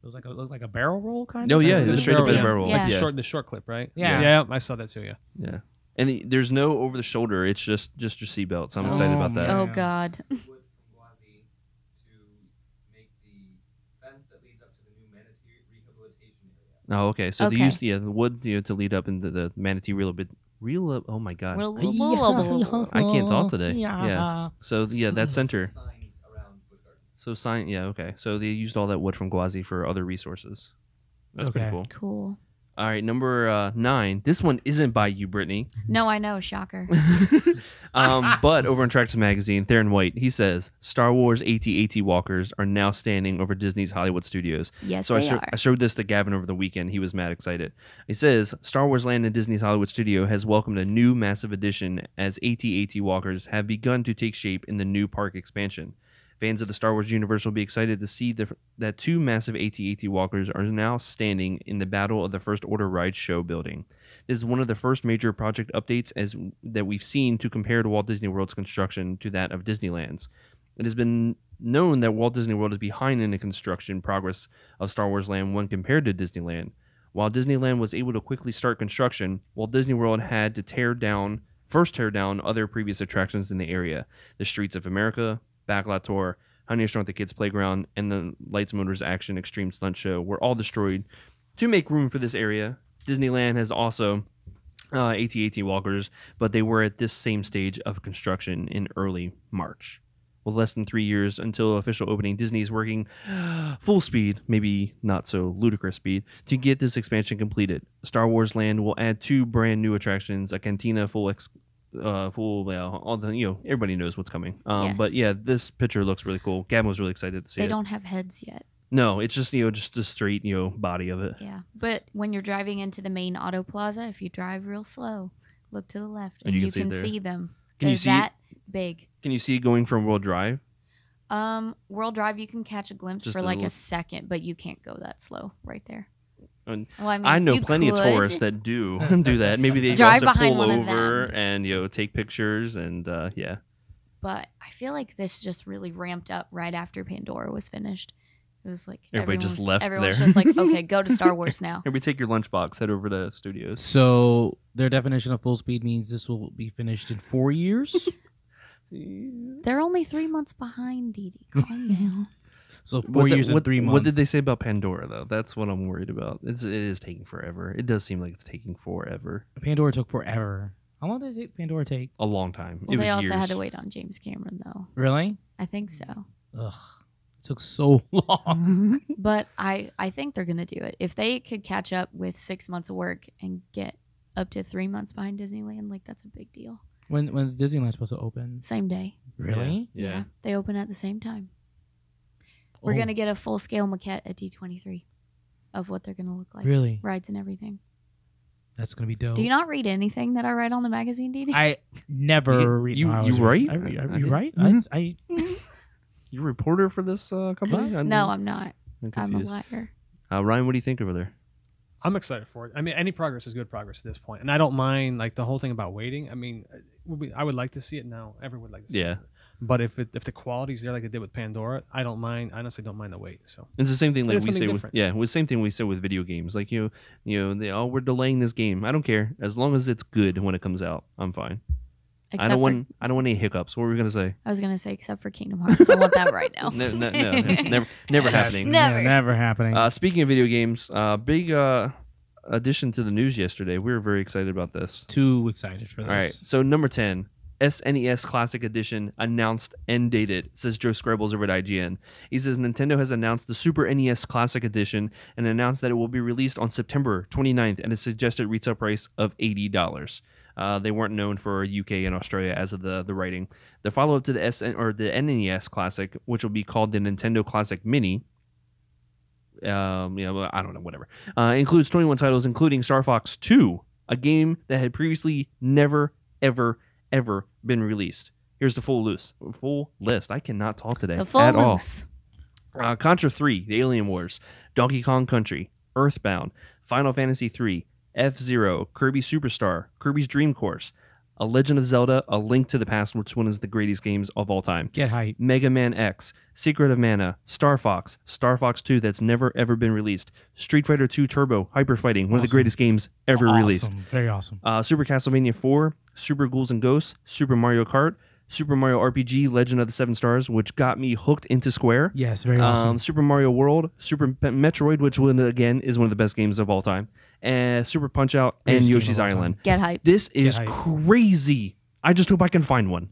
it was like looked like a barrel roll kind of. Oh, yeah, thing? the straight up barrel. barrel roll. Yeah. Yeah. The short clip, right? Yeah. yeah, I saw that too. Yeah, Yeah. And there's no over the shoulder. It's just your seatbelt. So I'm excited about that. man. Oh Yeah. God. wood from Gwazi to make the fence that leads up to the new manatee rehabilitation area. Oh, okay. So they Okay. used the wood to lead up into the manatee oh my god. I can't talk today. Yeah. So yeah, that center. Signs around Busch Gardens. So sign. Yeah. Okay. So they used all that wood from Gwazi for other resources. That's pretty Okay. cool. Cool. All right, number 9. This one isn't by you, Brittany. No, I know. Shocker. But over in Attractions Magazine, Theron White, he says Star Wars AT-AT walkers are now standing over Disney's Hollywood Studios. Yes, So they are. I showed this to Gavin over the weekend. He was mad excited. He says Star Wars Land and Disney's Hollywood Studio has welcomed a new massive addition as AT-AT walkers have begun to take shape in the new park expansion. Fans of the Star Wars universe will be excited to see that 2 massive AT-AT walkers are now standing in the Battle of the First Order Ride show building. This is one of the first major project updates that we've seen to compare to Walt Disney World's construction to that of Disneyland's. It has been known that Walt Disney World is behind in the construction progress of Star Wars Land when compared to Disneyland. While Disneyland was able to quickly start construction, Walt Disney World had to first tear down other previous attractions in the area. The Streets of America, Backlot Tour, Honey I Shrunk the Kids Playground, and the Lights Motors Action Extreme Stunt Show were all destroyed to make room for this area. Disneyland has also AT-AT walkers, but they were at this same stage of construction in early March. With less than 3 years until official opening, Disney is working full speed, maybe not so ludicrous speed, to get this expansion completed. Star Wars Land will add 2 brand new attractions, a Cantina full full, well, all the everybody knows what's coming. But Yes. yeah, this picture looks really cool. Gavin was really excited to see They it. don't have heads yet. No, it's just just the straight body of it. Yeah. But when you're driving into the main auto plaza, if you drive real slow, look to the left And and you you can can see it there. see them. Can you They're see it? that big. Can you see it going from World Drive? World Drive, you can catch a glimpse Just for a like little- a second, but you can't go that slow right there. And Well, I mean, I know you plenty of could. tourists that do that. Maybe they Drive also behind pull one of over them. and take pictures and yeah. But I feel like this just really ramped up right after Pandora was finished. It was like Everybody just left everyone's there. just like, okay, go to Star Wars now. Everybody take your lunchbox, head over to studios. So their definition of full speed means this will be finished in 4 years. They're only 3 months behind, Dee Dee. Calm down. So 4 years and 3 months. What did they say about Pandora though? That's what I'm worried about. It is taking forever. It does seem like it's taking forever. Pandora took forever. How long did Pandora take? A long time. Well, it was they also years. had to wait on James Cameron, though. Really? I think so. Ugh. It took so long. But I think they're going to do it. If they could catch up with 6 months of work and get up to 3 months behind Disneyland, like that's a big deal. When's Disneyland supposed to open? Same day. Really? Yeah. They open at the same time. We're Oh, going to get a full-scale maquette at D23 of what they're going to look like. Really? Rides and everything. That's gonna be dope. Do you not read anything that I write on the magazine, Dee Dee? I never read. you no, I was write? You write? I You a reporter for this company? No, I'm not. I'm I'm a confused. liar. Ryan, what do you think over there? I'm excited for it. I mean, any progress is good progress at this point, and I don't mind like the whole thing about waiting. I mean, I would like to see it now. Everyone would like to see Yeah. it. But if the quality's there like they did with Pandora, I don't mind. I honestly don't mind the wait. So It's the same thing like It's we something say different. with same thing we said with video games. Like we're delaying this game. I don't care as long as it's good when it comes out. I'm fine. Except I don't for, want any hiccups. What were we gonna say? I was going to say, except for Kingdom Hearts. I want that right now. No, never happening. Never. Never happening. Speaking of video games, big addition to the news yesterday. We were very excited about this. Too excited for this. All right, so number 10, SNES Classic Edition announced and dated, says Joe Scrabbles over at IGN. He says Nintendo has announced the Super NES Classic Edition and announced that it will be released on September 29th at a suggested retail price of $80. They weren't known for UK and Australia as of the writing. The follow-up to the NES Classic, which will be called the Nintendo Classic Mini, I don't know, whatever, includes 21 titles, including Star Fox 2, a game that had previously never, ever been released. Here's the full list. I cannot talk today The full at all. loose. Contra 3, The Alien Wars, Donkey Kong Country, Earthbound, Final Fantasy 3, F-Zero, Kirby Superstar, Kirby's Dream Course, A Legend of Zelda, A Link to the Past, which one is the greatest games of all time. Get hype. Mega Man X, Secret of Mana, Star Fox 2 that's never ever been released, Street Fighter 2 Turbo, Hyper Fighting, one of the Awesome. greatest games ever released. Awesome. Very awesome. Super Castlevania 4, Super Ghouls and Ghosts, Super Mario Kart, Super Mario RPG, Legend of the Seven Stars, which got me hooked into Square. Yes, very awesome. Super Mario World, Super Metroid, which again is one of the best games of all time, and Super Punch Out, and Greatest game Yoshi's of all time. Island. Get hype. This is hype. crazy. I just hope I can find one.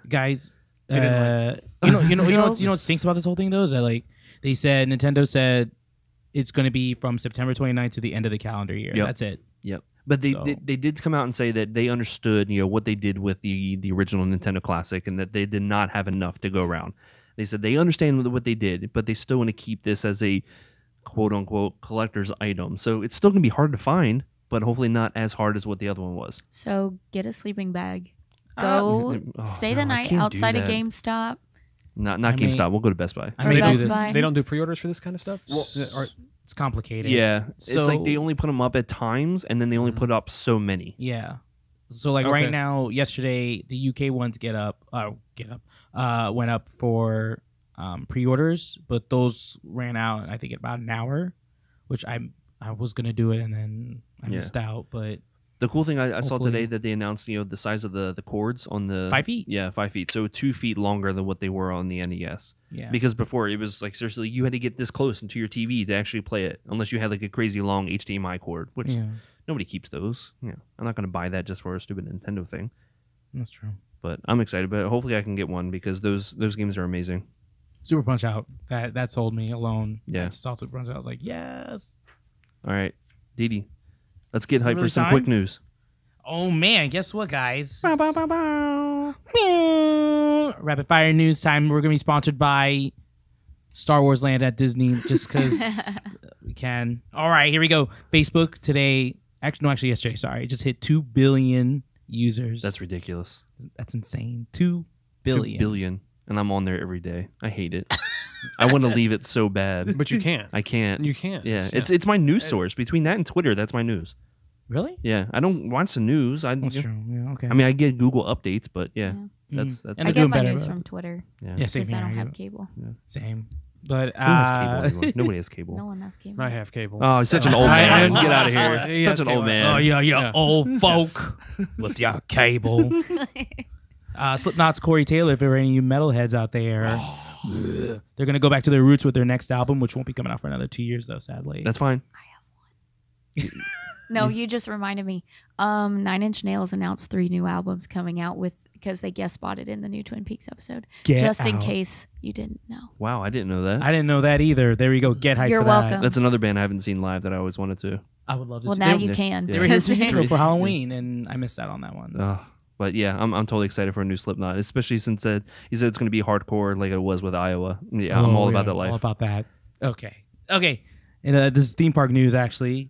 Guys, They didn't you know what stinks about this whole thing though is that like Nintendo said it's going to be from September 29th to the end of the calendar year. Yep. That's it. Yep. But they So- did come out and say that they understood, what they did with the original Nintendo Classic, and that they did not have enough to go around. They said they understand what they did, but they still want to keep this as a quote unquote collector's item. So it's still going to be hard to find, but hopefully not as hard as what the other one was. So get a sleeping bag. Go stay the I night can't do outside of that. GameStop. Not I mean- GameStop. We'll go to Best Buy. I Or may do Best this. Buy. they don't do pre-orders for this kind of stuff. Well, it's complicated. Yeah, it's like So- they only put them up at times, and then they only put up so many. Yeah. So like Okay. right now, yesterday the UK ones went up for pre-orders, but those ran out I think in about an hour, which I was gonna do it and then I Yeah. missed out. But The cool thing I saw Hopefully. today that they announced, the size of the cords on the 5 feet. Yeah, 5 feet. So 2 feet longer than what they were on the NES. Yeah. Because before it was like seriously, you had to get this close into your TV to actually play it, unless you had like a crazy long HDMI cord, which Yeah, nobody keeps those. Yeah, I'm not going to buy that just for a stupid Nintendo thing. that's true. But I'm excited. But hopefully I can get one because those games are amazing. Super Punch Out. That sold me alone. Yeah. I saw Super Punch Out. I was like, yes. All right, Didi, let's get Is it hyped for really some time? quick news. Oh man, guess what, guys? Bow, bow, bow, bow. Rapid fire news time. We're gonna be sponsored by Star Wars Land at Disney, just because we can. All right, here we go. Facebook today, actually yesterday. Sorry, just hit 2 billion users. That's ridiculous. That's insane. 2 billion. 2 billion. And I'm on there every day. I hate it. I want to leave it so bad. But you can't. I can't. You can't. Yeah, it's my news source. Between that and Twitter, that's my news. Really? Yeah, I don't watch the news. That's true. Yeah, okay. I mean, I get Google updates, but yeah, that's And I they're get doing my better, news but- from Twitter Yeah, same because I here. don't Yeah. have cable. Same. But who has cable anymore? Nobody has cable. No one has cable. I have cable. Oh, he's such an old man. Get out of here. He Such has an old cable. man. Oh yeah, Yeah. old folk with your cable. Slipknot's Corey Taylor, if there are any metalheads out there, they're gonna go back to their roots with their next album, which won't be coming out for another 2 years, though. Sadly, That's fine. No, you just reminded me. 9 Inch Nails announced 3 new albums coming out because they guest spotted in the new Twin Peaks episode. Get just in out. case you didn't know. Wow, I didn't know that. I didn't know that either. There you go. Get hyped You're for that. welcome. That's another band I haven't seen live that I always wanted to. I would love to. Well, see now they, you can. Yeah. They were here because 2 years ago they're- for Halloween, and I missed out on that one. But yeah, I'm totally excited for a new Slipknot, especially since he said it's going to be hardcore like it was with Iowa. Yeah, I'm all about that life. All about that. Okay. And this is theme park news, actually.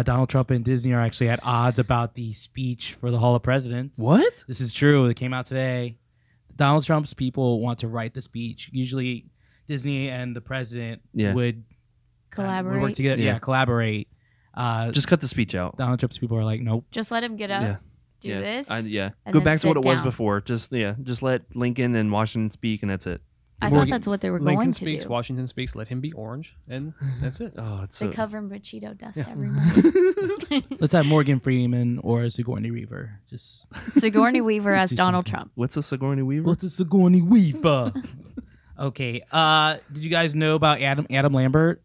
Donald Trump and Disney are actually at odds about the speech for the Hall of Presidents. What? This is true. It came out today. Donald Trump's people want to write the speech. Usually, Disney and the president would would Collaborate. work together. Yeah, collaborate. Just cut the speech out. Donald Trump's people are like, nope. Just let him get up, Yeah. do this. and and go then back to what sit it was down. before. Just let Lincoln and Washington speak, and that's it. I Morgan- thought that's what they were Lincoln going speaks, to do. Washington speaks, let him be orange, and that's it. Oh, it's They so. cover him with Cheeto dust every morning. Let's have Morgan Freeman or Sigourney Weaver. Just Sigourney Weaver as do Donald something. Trump. What's a Sigourney Weaver? what's a Sigourney Weaver? Okay. Did you guys know about Adam Lambert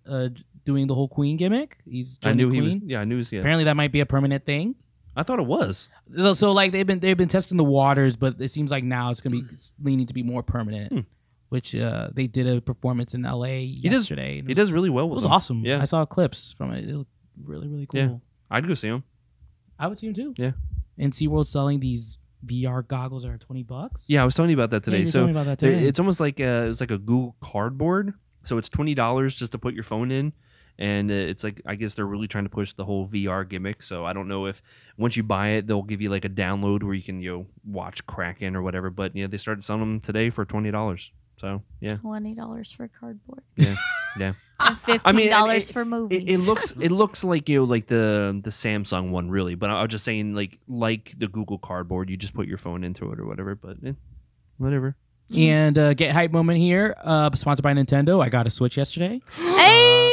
doing the whole Queen gimmick? He's I joining knew the he was. Queen. Yeah, I knew he was. Yeah. Apparently, that might be a permanent thing. I thought it was. So like they've been testing the waters, but it seems like now it's gonna be leaning to be more permanent. Which they did a performance in LA yesterday. He does really well It with was them. awesome. Yeah. I saw clips from it. It looked really, really cool. Yeah. I'd go see him. I would see him too. Yeah. And SeaWorld's selling these VR goggles that are $20. Yeah, I was telling you about that today. you were So telling me about that today. it's almost like it's like a Google Cardboard. So it's $20 just to put your phone in, and it's like I guess they're really trying to push the whole VR gimmick. So I don't know if once you buy it, they'll give you like a download where you can watch Kraken or whatever. But yeah, they started selling them today for $20. So yeah, $20 for cardboard. yeah. And $15 I mean, for movies. It looks like like the Samsung one really, but I was just saying like the Google Cardboard, you just put your phone into it or whatever. But whatever. And get hype moment here. Sponsored by Nintendo. I got a Switch yesterday. Hey!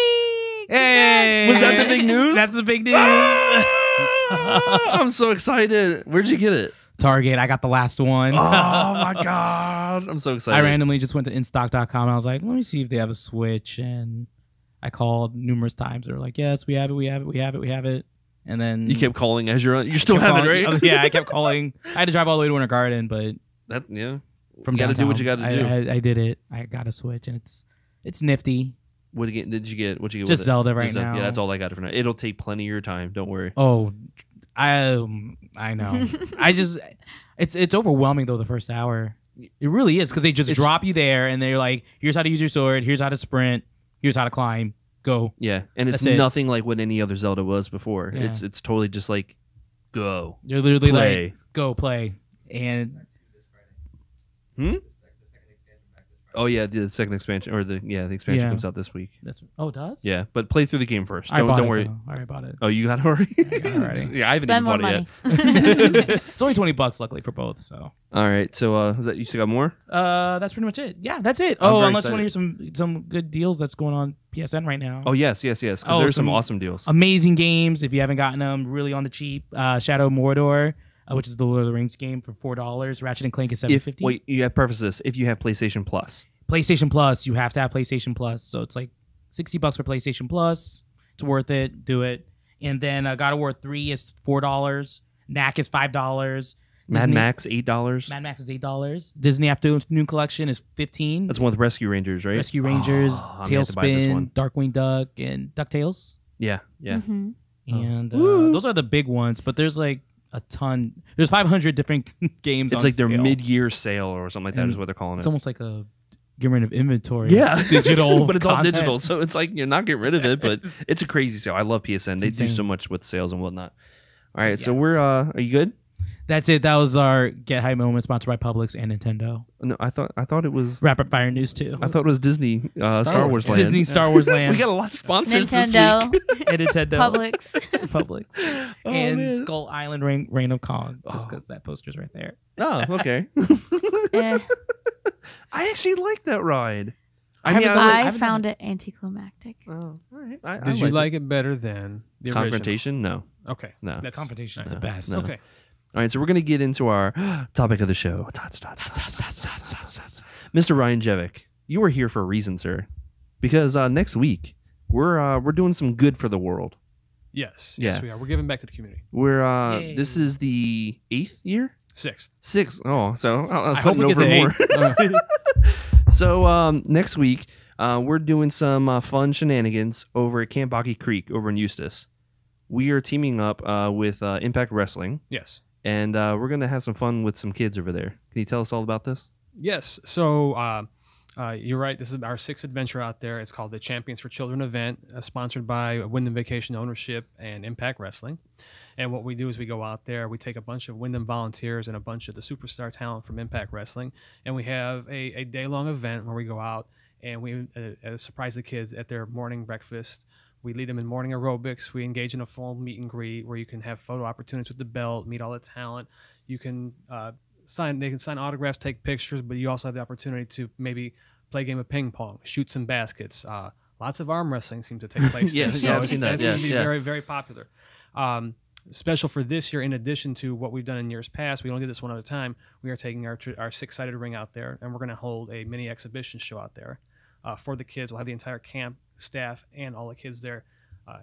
Hey! Was that the big news? That's the big news. I'm so excited. Where'd you get it? Target. I got the last one. Oh my god, I'm so excited. I randomly just went to instock.com and I was like, let me see if they have a Switch. And I called numerous times. They were like, yes, we have it. And then You kept calling as you still kept have it, calling- right? Yeah, I kept calling. I had to drive all the way to Winter Garden, but That from You gotta do downtown, what you gotta do. I did it. I got a Switch, and it's nifty. What did you get? What you get? Just with it? Zelda right Just Zelda. now. Yeah, that's all I got for now. It'll take plenty of your time. Don't worry. Oh, I know. It's overwhelming though. The first hour, it really is because they just drop you there, and they're like, "Here's how to use your sword. Here's how to sprint. Here's how to climb. Go." Yeah, and it's That's it. nothing like what any other Zelda was before. Yeah. It's totally just like go. You're literally Play. like, "Go play," and Oh yeah, the second expansion or the expansion Yeah. comes out this week. that's it does. Yeah, but play through the game first. I bought Don't it, worry. though. I already bought it. Oh, you got it already? got it already. Yeah, I haven't Spend even more bought it money. yet. It's only $20, luckily for both. So All right, so is that you still got more? that's pretty much it. Yeah, that's it. I'm Oh, very unless you want to hear some good deals that's going on PSN right now. Oh yes, because Oh, there's some some awesome deals. Amazing games if you haven't gotten them, really on the cheap. Shadow of Mordor, which is the Lord of the Rings game for $4. Ratchet and Clank is $7.50. Wait, you have to preface this. If you have PlayStation Plus, PlayStation Plus, you have to have PlayStation Plus, so it's like $60 for PlayStation Plus. It's worth it. Do it. And then God of War 3 is $4. Knack is $5. Mad Max $8. Mad Max is $8. Disney Afternoon Collection is $15. That's one with Rescue Rangers, right? Rescue Rangers, Oh, I'm gonna have to buy this one. Tailspin, Darkwing Duck, and DuckTales. Yeah. Mhm. And Woo. those are the big ones, but there's like a ton. There's 500 different games. It's on like their sale. mid-year sale or something like that And is what they're calling It's it. almost like a get rid of inventory. Yeah, digital, but it's all content. digital, so it's like you're not getting rid of it, but it's a crazy sale. I love PSN. They do insane. so much with sales and whatnot. All right, so Yeah. we're are you good? That's it. That was our Get Hype moment, sponsored by Publix and Nintendo. No, I thought it was Rapid fire news too. I thought it was Disney Star Wars Land. Disney Star Wars Land. We got a lot of sponsors Nintendo, this week. and Nintendo, Publix. Publix, Oh, and man. Skull Island Reign of Kong. Just Oh. because that poster's right there. Oh, okay. Eh, I actually like that ride. I haven't done it. I haven't found it anticlimactic. Oh, all right. I Did you liked like it better than the original? Confrontation? No, Okay. no. That's Confrontation's No. the best. No. Okay. All right, so we're gonna get into our topic of the show. Mr. Ryan Jevec, you are here for a reason, sir, because next week we're doing some good for the world. Yes. Yeah. Yes, we are. We're giving back to the community. We're Yay. this is the 8th year, 6th. 6th. Oh, so I was I hope putting we over get more. the 8. So next week we're doing some fun shenanigans over at Camp Boggy Creek over in Eustis. We are teaming up with Impact Wrestling, Yes. and we're gonna have some fun with some kids over there. Can you tell us all about this? Yes. So you're right. This is our 6th adventure out there. It's called the Champions for Children event, sponsored by Wyndham Vacation Ownership and Impact Wrestling. And what we do is we go out there, we take a bunch of Wyndham volunteers and a bunch of the superstar talent from Impact Wrestling, and we have a day-long event where we go out and we surprise the kids at their morning breakfast. We lead them in morning aerobics. We engage in a full meet and greet where you can have photo opportunities with the belt, meet all the talent. You can they can sign autographs, take pictures, but you also have the opportunity to maybe play a game of ping pong, shoot some baskets. Lots of arm wrestling seems to take place. Yeah, there. yeah, I've seen that. That seems to be Yeah, yeah. very, very popular. Special for this year, in addition to what we've done in years past, we only did this one at a time. We are taking our six-sided ring out there, and we're going to hold a mini exhibition show out there for the kids. We'll have the entire camp staff and all the kids there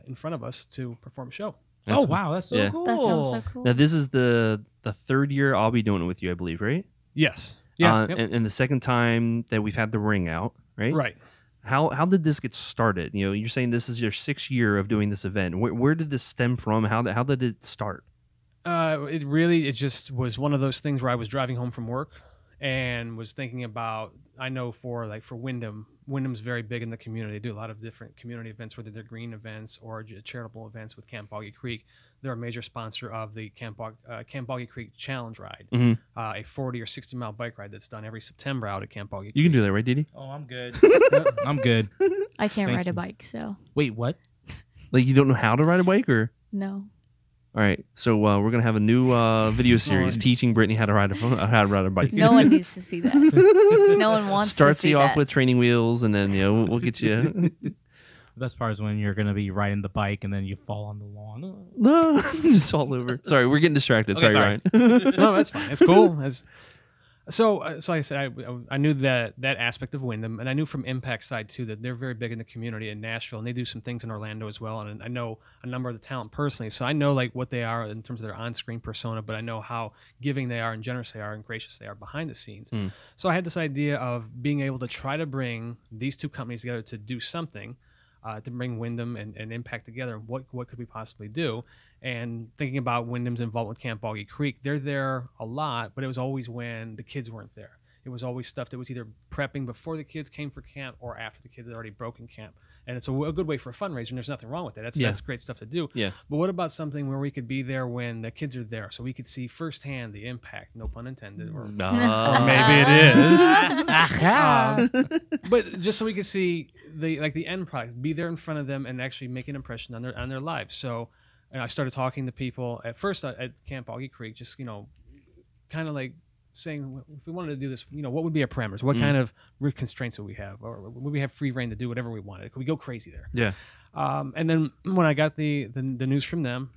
in front of us to perform a show. Oh wow, that's so Yeah. cool. That sounds so cool. Now this is the 3rd year I'll be doing it with you, I believe, right? Yes. Yeah. Yep. And the 2nd time that we've had the ring out, right? Right. How did this get started? You know, you're saying this is your 6th year of doing this event. Where did this stem from? How did it start? It just was one of those things where I was driving home from work and was thinking about, I know for Wyndham's very big in the community. They do a lot of different community events, whether they're green events or charitable events with Camp Boggy Creek. They're a major sponsor of the Camp Boggy Creek Challenge Ride, Mhm. a 40 or 60 mile bike ride that's done every September out at Camp Boggy Creek. You can do that, right, Didi? Oh, I'm good. I'm good. I can't Thank ride a you. bike, so Wait, what? Like you don't know how to ride a bike, or? no. All right, so we're gonna have a new video series teaching Brittany how to ride a bike. No one needs to see that. No one wants Starts to see you off that. with training wheels, and then we'll get you. The best part is when you're gonna be riding the bike and then you fall on the lawn. No, it's all over. Sorry, we're getting distracted. Okay, sorry, sorry. Ryan. No, that's fine. It's cool. So like I said, I knew that aspect of Wyndham, and I knew from Impact side too that they're very big in the community in Nashville, and they do some things in Orlando as well. And I know a number of the talent personally, so I know like what they are in terms of their on-screen persona, but I know how giving they are and generous they are and gracious they are behind the scenes. Mm. So I had this idea of being able to try to bring these two companies together to do something. To bring Wyndham and Impact together, what could we possibly do? And thinking about Wyndham's involvement with Camp Boggy Creek, they're there a lot, but it was always when the kids weren't there. It was always stuff that was either prepping before the kids came for camp or after the kids had already broken camp. And it's a good way for a fundraiser, and there's nothing wrong with that. That's great stuff to do. Yeah. But what about something where we could be there when the kids are there, so we could see firsthand the impact, no pun intended, or maybe it is. But just so we could see the end product, be there in front of them and actually make an impression on their lives. So, and I started talking to people at first at Camp Boggy Creek, just kind of like saying, if we wanted to do this, what would be our parameters? What kind of constraints would we have, or would we have free reign to do whatever we wanted? Could we go crazy there? Yeah. And then when I got the news from them,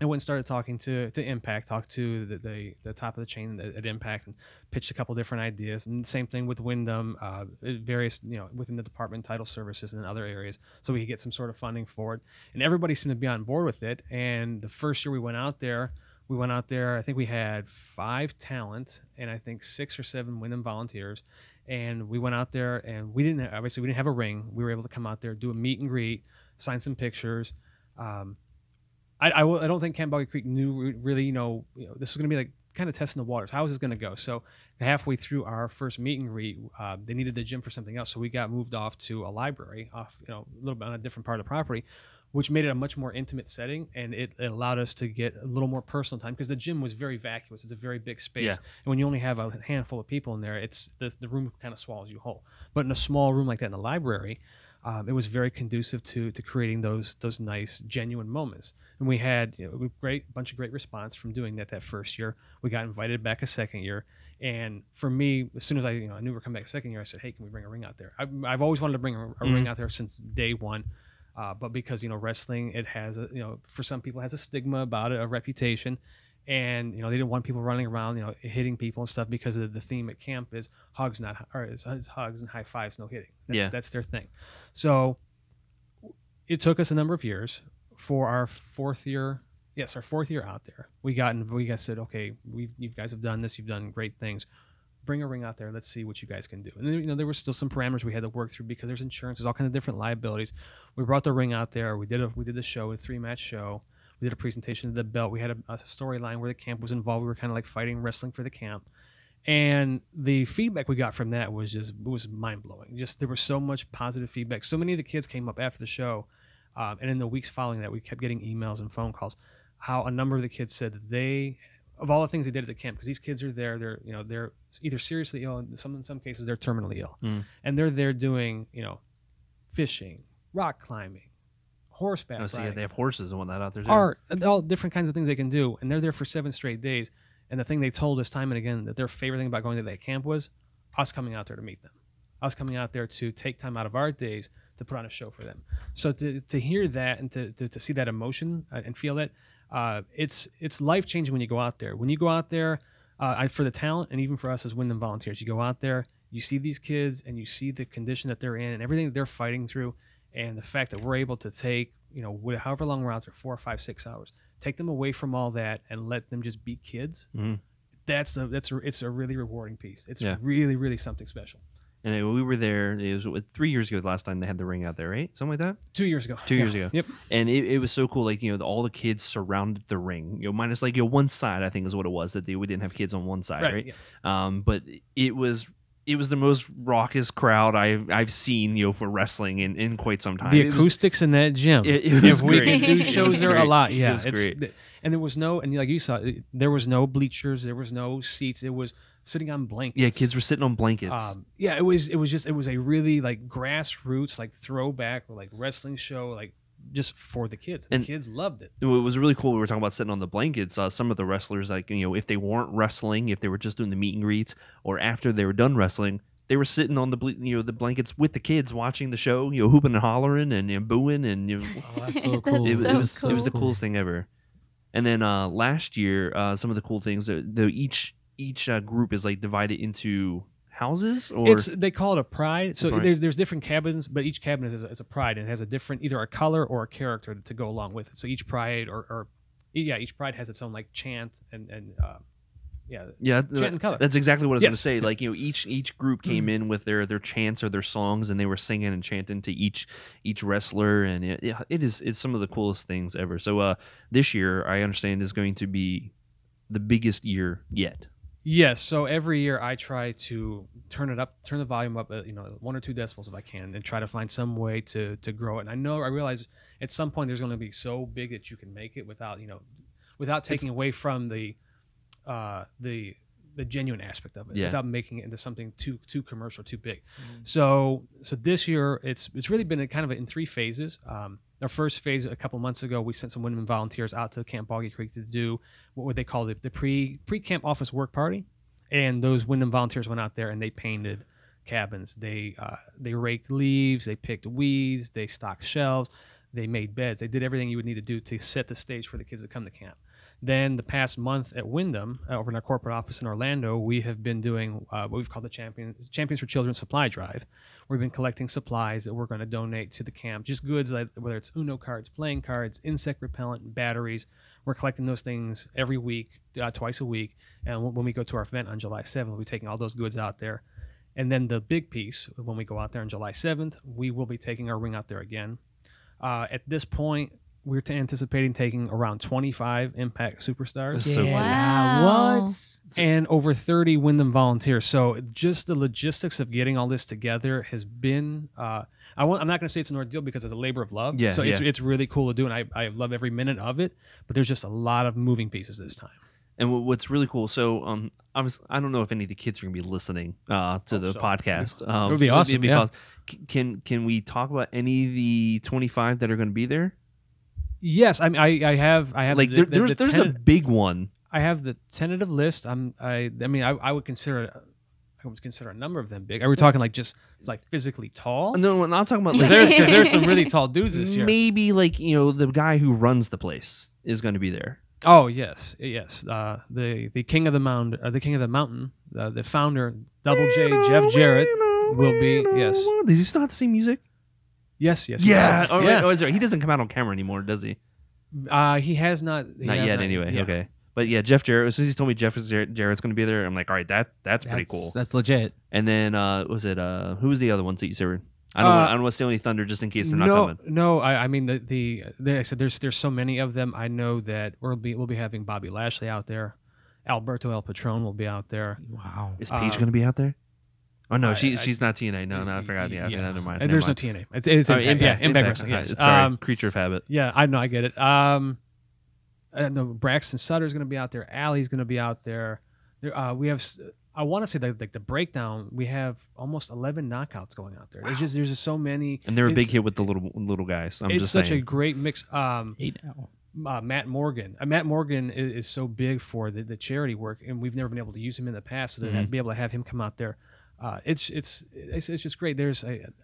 I went and started talking to Impact, talked to the top of the chain at Impact, and pitched a couple different ideas. And same thing with Wyndham, various within the department, title services, and other areas, so we could get some sort of funding for it. And everybody seemed to be on board with it. And the first year we went out there, I think we had 5 talent and I think 6 or 7 Wyndham volunteers. And we went out there and we didn't have a ring. We were able to come out there, do a meet and greet, sign some pictures. I don't think Camp Boggy Creek knew really, this was going to be like kind of testing the waters. How is this going to go? So halfway through our first meet and greet, they needed the gym for something else. So we got moved off to a library a little bit on a different part of the property, which made it a much more intimate setting. And it allowed us to get a little more personal time because the gym was very vacuous. It's a very big space. Yeah. And when you only have a handful of people in there, it's the room kind of swallows you whole. But in a small room like that in the library, it was very conducive to creating those nice, genuine moments. And we had a bunch of great response from doing that first year. We got invited back a second year. And for me, as soon as I knew we were coming back a second year, I said, hey, can we bring a ring out there? I've always wanted to bring a ring out there since day one. But because, wrestling, it has, for some people it has a stigma about it, a reputation. And, they didn't want people running around, hitting people and stuff because of the theme at camp is hugs, it's hugs and high fives, no hitting. That's their thing. So it took us a number of years for our fourth year out there. We got said, okay, you guys have done this. You've done great things. Bring a ring out there. Let's see what you guys can do. And then, there were still some parameters we had to work through because there's insurance. There's all kinds of different liabilities. We brought the ring out there. We did the show, a 3-match show. We did a presentation of the belt. We had a storyline where the camp was involved. We were kind of like fighting wrestling for the camp. And the feedback we got from that was mind-blowing. Just there was so much positive feedback. So many of the kids came up after the show. And in the weeks following that, we kept getting emails and phone calls. How a number of the kids said that of all the things they did at the camp, because these kids are there, they're either seriously ill, and in some cases they're terminally ill, and they're there doing fishing, rock climbing, horseback riding. Yeah, they have horses and whatnot out there too. Art, and all different kinds of things they can do, and they're there for 7 straight days. And the thing they told us time and again that their favorite thing about going to that camp was us coming out there to meet them, us coming out there to take time out of our days to put on a show for them. So to hear that and to see that emotion and feel that, it's life-changing when you go out there. When you go out there, for the talent and even for us as Wyndham volunteers, you go out there, you see these kids and you see the condition that they're in and everything that they're fighting through, and the fact that we're able to take, however long we're out there, 4 or 5, 6 hours, take them away from all that and let them just be kids. It's a really rewarding piece. It's really, really something special. And we were there. It was 3 years ago the last time they had the ring out there, right? Something like that. 2 years ago. 2 years ago. Yep. And it was so cool. Like all the kids surrounded the ring. Minus like one side, I think is what it was that we didn't have kids on one side, right? Yeah. But it was the most raucous crowd I've seen for wrestling in quite some time. The acoustics in that gym. It was we great. can do shows there a lot. Yeah, it was great. And there was no, and like you saw, there was no bleachers, there was no seats. It was sitting on blankets. Yeah, kids were sitting on blankets. It was a really like grassroots, like throwback, like wrestling show, like just for the kids. And the kids loved it. It was really cool. We were talking about sitting on the blankets. Some of the wrestlers, like if they weren't wrestling, if they were just doing the meet and greets, or after they were done wrestling, they were sitting on the blankets with the kids watching the show, hooping and hollering and booing and. Oh, that's so cool. It was the cool. coolest thing ever. And then last year, some of the cool things. Each group is like divided into houses, or they call it a pride. So there's different cabins, but each cabin is a pride, and it has a different either a color or a character to go along with it. So each pride each pride has its own like chant and chant and color. That's exactly what I was going to say. Like each group came in with their chants or their songs, and they were singing and chanting to each wrestler, and it's some of the coolest things ever. So this year, I understand, is going to be the biggest year yet. Yes, so every year I try to turn the volume up, 1 or 2 decibels if I can, and try to find some way to grow it. And I realize at some point there's going to be so big that you can make it without taking away from the genuine aspect of it, without making it into something too commercial, too big. So this year it's really been kind of in 3 phases. Our first phase, a couple months ago, we sent some Wyndham volunteers out to Camp Boggy Creek to do what they call the pre-camp office work party. And those Wyndham volunteers went out there and they painted cabins. They raked leaves, they picked weeds, they stocked shelves, they made beds. They did everything you would need to do to set the stage for the kids to come to camp. Then the past month at Wyndham, over in our corporate office in Orlando, we have been doing what we've called the Champions for Children Supply Drive. We've been collecting supplies that we're going to donate to the camp, just goods like whether it's Uno cards, playing cards, insect repellent, batteries. We're collecting those things every week, twice a week. And when we go to our event on July 7th, we'll be taking all those goods out there. And then the big piece, when we go out there on July 7th, we will be taking our ring out there again. At this point, we're anticipating taking around 25 Impact superstars. So cool. Wow. What? And over 30 Wyndham volunteers. So just the logistics of getting all this together has been. I'm not going to say it's an ordeal because it's a labor of love. Yeah, so yeah. it's really cool to do, and I love every minute of it. But there's just a lot of moving pieces this time. And what's really cool, so obviously, I don't know if any of the kids are going to be listening to the so. podcast. It would be awesome. Yeah. Can we talk about any of the 25 that are going to be there? Yes, I mean I have Like there's a big one. I have the tentative list. I mean I would consider a number of them big. Are we talking like just like physically tall? No, I'm not talking about Because like there's some really tall dudes this year. maybe like the guy who runs the place is going to be there. Oh yes. The king of the mound, the king of the mountain, the founder, Double J, Jeff Jarrett will be. Yes. Does he still have the same music? Yes. Yeah. He does. Oh, is there, he doesn't come out on camera anymore, does he? He has not. Not yet, anyway. Yeah. Okay. But yeah, Jeff Jarrett. As soon as he told me Jarrett's going to be there, I'm like, all right, that's pretty cool. That's legit. And then was it who was the other ones that you said? I don't want to steal any thunder just in case they're not coming. No, I mean I said there's so many of them. I know that we'll be having Bobby Lashley out there, Alberto El Patron will be out there. Wow. Is Paige going to be out there? Oh no, she's not TNA. No, I forgot. Yeah, never mind. There's no TNA. It's Impact Wrestling. Yes. Sorry, Creature of Habit. Yeah, I know. I get it. No, Braxton Sutter's going to be out there. Allie's going to be out there. We have. I want to say that like the breakdown. We have almost 11 knockouts going out there. Wow. There's just so many. And they're a big hit with the little guys. It's just such saying. a great mix. Matt Morgan. Matt Morgan is so big for the charity work, and we've never been able to use him in the past. So to be able to have him come out there, it's just great.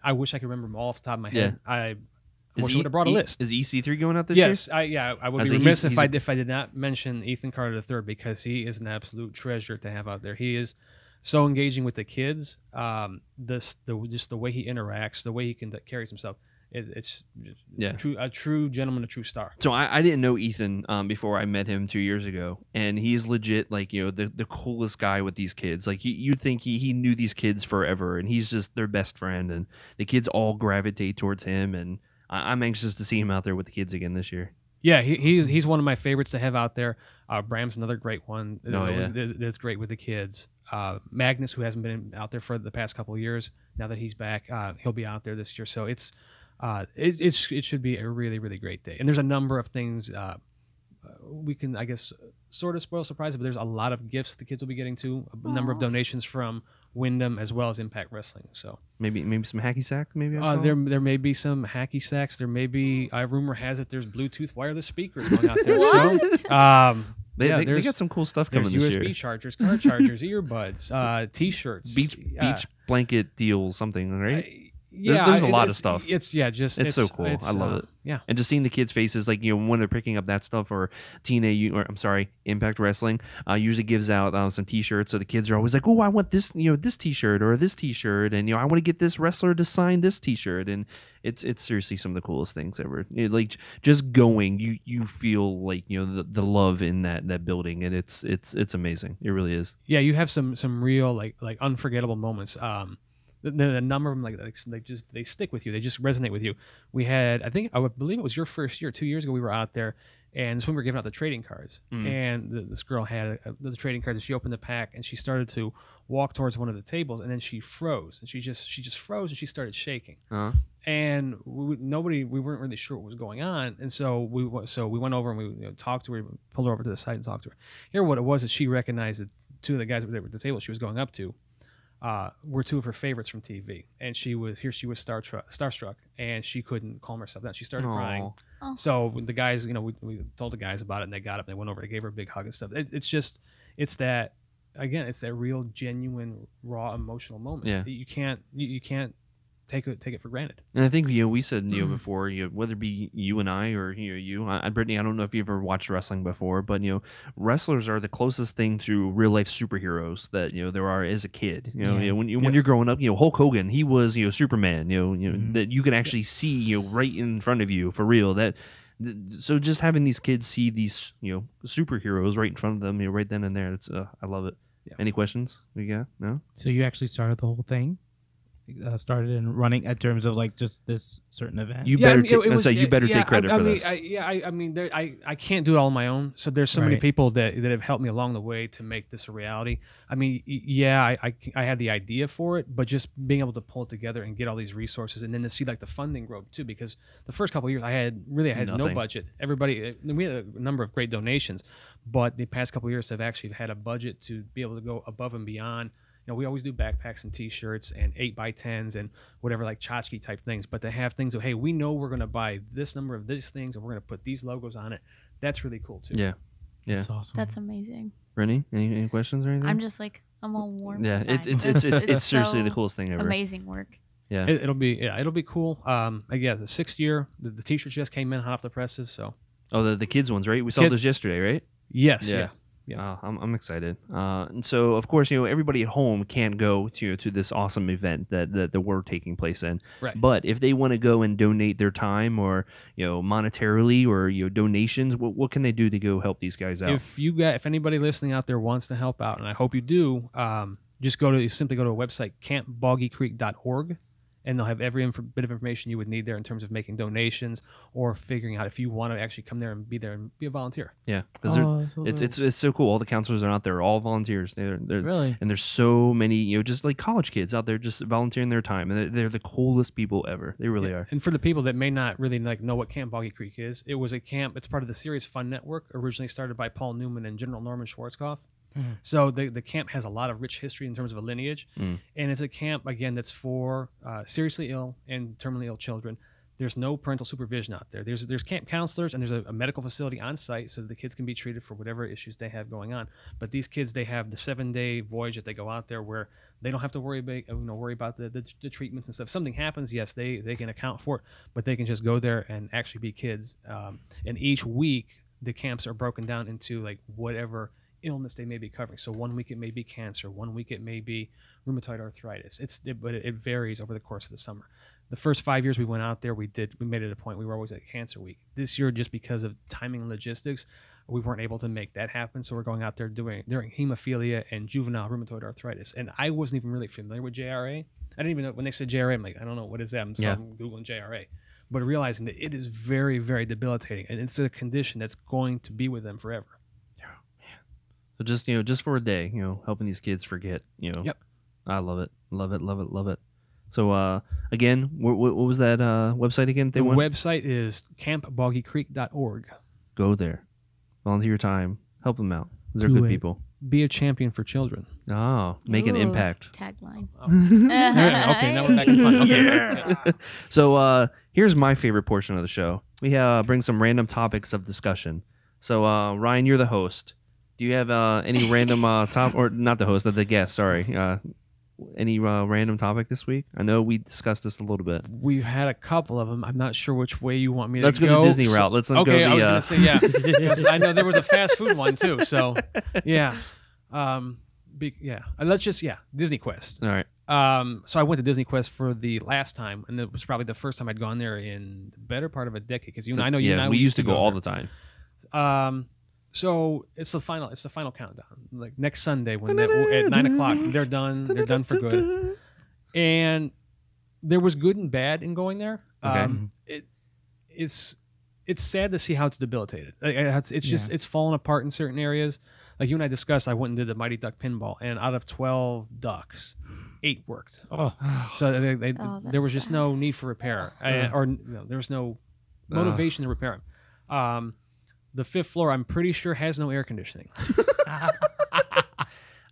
I wish I could remember them all off the top of my head. I wish I would have brought a list. Is EC3 going out this year? Yes, I would be remiss if I did not mention Ethan Carter III because he is an absolute treasure to have out there. He is so engaging with the kids. Just the way he interacts, the way he carries himself. It's a true gentleman, a true star. So I didn't know Ethan before I met him 2 years ago, and he's legit like the coolest guy with these kids. Like you'd think he knew these kids forever, and he's just their best friend, and the kids all gravitate towards him. And I'm anxious to see him out there with the kids again this year. Yeah, he's one of my favorites to have out there. Bram's another great one. That's great with the kids. Magnus, who hasn't been out there for the past couple of years, now that he's back, he'll be out there this year. So it should be a really, really great day. And there's a number of things we can, I guess, sort of spoil surprise, but there's a lot of gifts that the kids will be getting too. A number of donations from Wyndham as well as Impact Wrestling. So maybe some hacky sack. Maybe there may be some hacky sacks. There may be. Rumor has it there's Bluetooth wireless speakers going out there. What? So, they got some cool stuff coming this year. There's USB chargers, car chargers, earbuds, T-shirts, beach blanket deal, something, right? Yeah, there's a lot of stuff. It's so cool. I love it. Yeah, and just seeing the kids' faces, like when they're picking up that stuff, or Impact Wrestling usually gives out some T-shirts, so the kids are always like, "Oh, I want this, this T-shirt or this T-shirt," and I want to get this wrestler to sign this T-shirt, and it's seriously some of the coolest things ever. Like just going, you feel like the love in that building, and it's amazing. It really is. Yeah, you have some real like unforgettable moments. The number of them they stick with you. They just resonate with you. We had, I believe it was your first year, 2 years ago. We were out there, and this when we were giving out the trading cards, and this girl had the trading cards, and she opened the pack, and she started to walk towards one of the tables, and then she froze, and she just froze, and she started shaking. And we weren't really sure what was going on, and so we went over and we talked to her, pulled her over to the side and talked to her. Here, what it was is she recognized that two of the guys that were at the table she was going up to were two of her favorites from TV, and she was starstruck, and she couldn't calm herself down. She started crying. Oh. So the guys, we told the guys about it, and they got up and they went over, they gave her a big hug and stuff. It's that real, genuine, raw, emotional moment. Yeah, you can't take it for granted. And I think we said before, whether it be you and I or you, Brittany, I don't know if you ever watched wrestling before, but wrestlers are the closest thing to real life superheroes that there are as a kid. When you're growing up, Hulk Hogan, he was Superman. That you can actually see right in front of you for real. So just having these kids see these superheroes right in front of them, right then and there, it's I love it. Yeah. Any questions we got? No. So you actually started the whole thing? started and running in terms of like just this certain event? You Yeah, I better, mean, it was- you better yeah, take credit I for mean, this. I mean, I can't do it all on my own. So there's so many Right. people that have helped me along the way to make this a reality. I mean, I had the idea for it, but just being able to pull it together and get all these resources, and then to see like the funding grow too. Because the first couple of years, I had no Nothing. budget. Everybody, we had a number of great donations, but the past couple of years, I've actually had a budget to be able to go above and beyond. You know, we always do backpacks and T-shirts and 8x10s and whatever, like tchotchke type things. But to have things of, hey, we know we're going to buy this number of these things and we're going to put these logos on it. That's really cool too. Yeah. Yeah. That's awesome. That's amazing. Rennie, any questions or anything? I'm just like, I'm all warm. Yeah, inside. it's seriously the so coolest thing ever. Amazing work. Yeah. It'll be cool. The 6th year, the T-shirts just came in hot off the presses. So Oh, the kids ones, right? We saw Kids. those yesterday, right? yes, Yeah. yeah. Yeah. I'm excited. And so, of course, everybody at home can't go to this awesome event that we're taking place in. Right. But if they want to go and donate their time, or monetarily, or donations, what can they do to go help these guys out? If anybody listening out there wants to help out, and I hope you do, just simply go to a website, campboggycreek.org, and they'll have every bit of information you would need there in terms of making donations or figuring out if you want to actually come there and be a volunteer. Yeah, because it's so cool. All the counselors are out there, all volunteers. They're Really? and there's so many just like college kids out there just volunteering their time, and they're the coolest people ever. They really are. And for the people that may not really know what Camp Boggy Creek is, it was a camp. It's part of the Serious Fun Network, originally started by Paul Newman and General Norman Schwarzkopf. So the camp has a lot of rich history in terms of a lineage, and it's a camp again that's for seriously ill and terminally ill children. There's no parental supervision out there. There's camp counselors and there's a medical facility on site so that the kids can be treated for whatever issues they have going on. But these kids, they have the 7-day voyage that they go out there where they don't have to worry about the treatments and stuff. If something happens, yes, they can account for it, but they can just go there and actually be kids. And each week the camps are broken down into like whatever illness they may be covering. So 1 week it may be cancer, 1 week it may be rheumatoid arthritis. But it varies over the course of the summer. The first 5 years we went out there, we made it a point. We were always at Cancer Week. This year, just because of timing and logistics, we weren't able to make that happen. So we're going out there during hemophilia and juvenile rheumatoid arthritis. And I wasn't even really familiar with JRA. I didn't even know when they said JRA. I'm like, I don't know what is that. I'm Googling JRA, but realizing that it is very, very debilitating, and it's a condition that's going to be with them forever. So just for a day, helping these kids forget, Yep. I love it. Love it, love it, love it. So, again, what was that website again? The website is campboggycreek.org. Go there. Volunteer your time. Help them out. They're Do good it. people. Be a champion for children. Oh, make an Ooh, impact. Tagline. Okay, now we're back in fun. Okay. So, here's my favorite portion of the show. We bring some random topics of discussion. So, Ryan, you're the host. Do you have any random or not the host, the guest? Sorry, any random topic this week? I know we discussed this a little bit. We've had a couple of them. I'm not sure which way you want me Let's to go go. the Disney route. Let's go. Okay, the, I was going to say yeah. Yes, I know there was a fast food one too. So yeah, Disney Quest. All right. So I went to Disney Quest for the last time, and it was probably the first time I'd gone there in the better part of a decade. Because So, we used to go all the time. So it's the final countdown. Like next Sunday when at 9:00 they're done. They're done for good. And there was good and bad in going there. Okay. It's sad to see how it's debilitated. It's fallen apart in certain areas. Like you and I discussed, I went and did the Mighty Duck pinball, and out of 12 ducks, 8 worked. Oh, So that's there was just sad. no need for repair, there was no motivation to repair them. The 5th floor, I'm pretty sure, has no air conditioning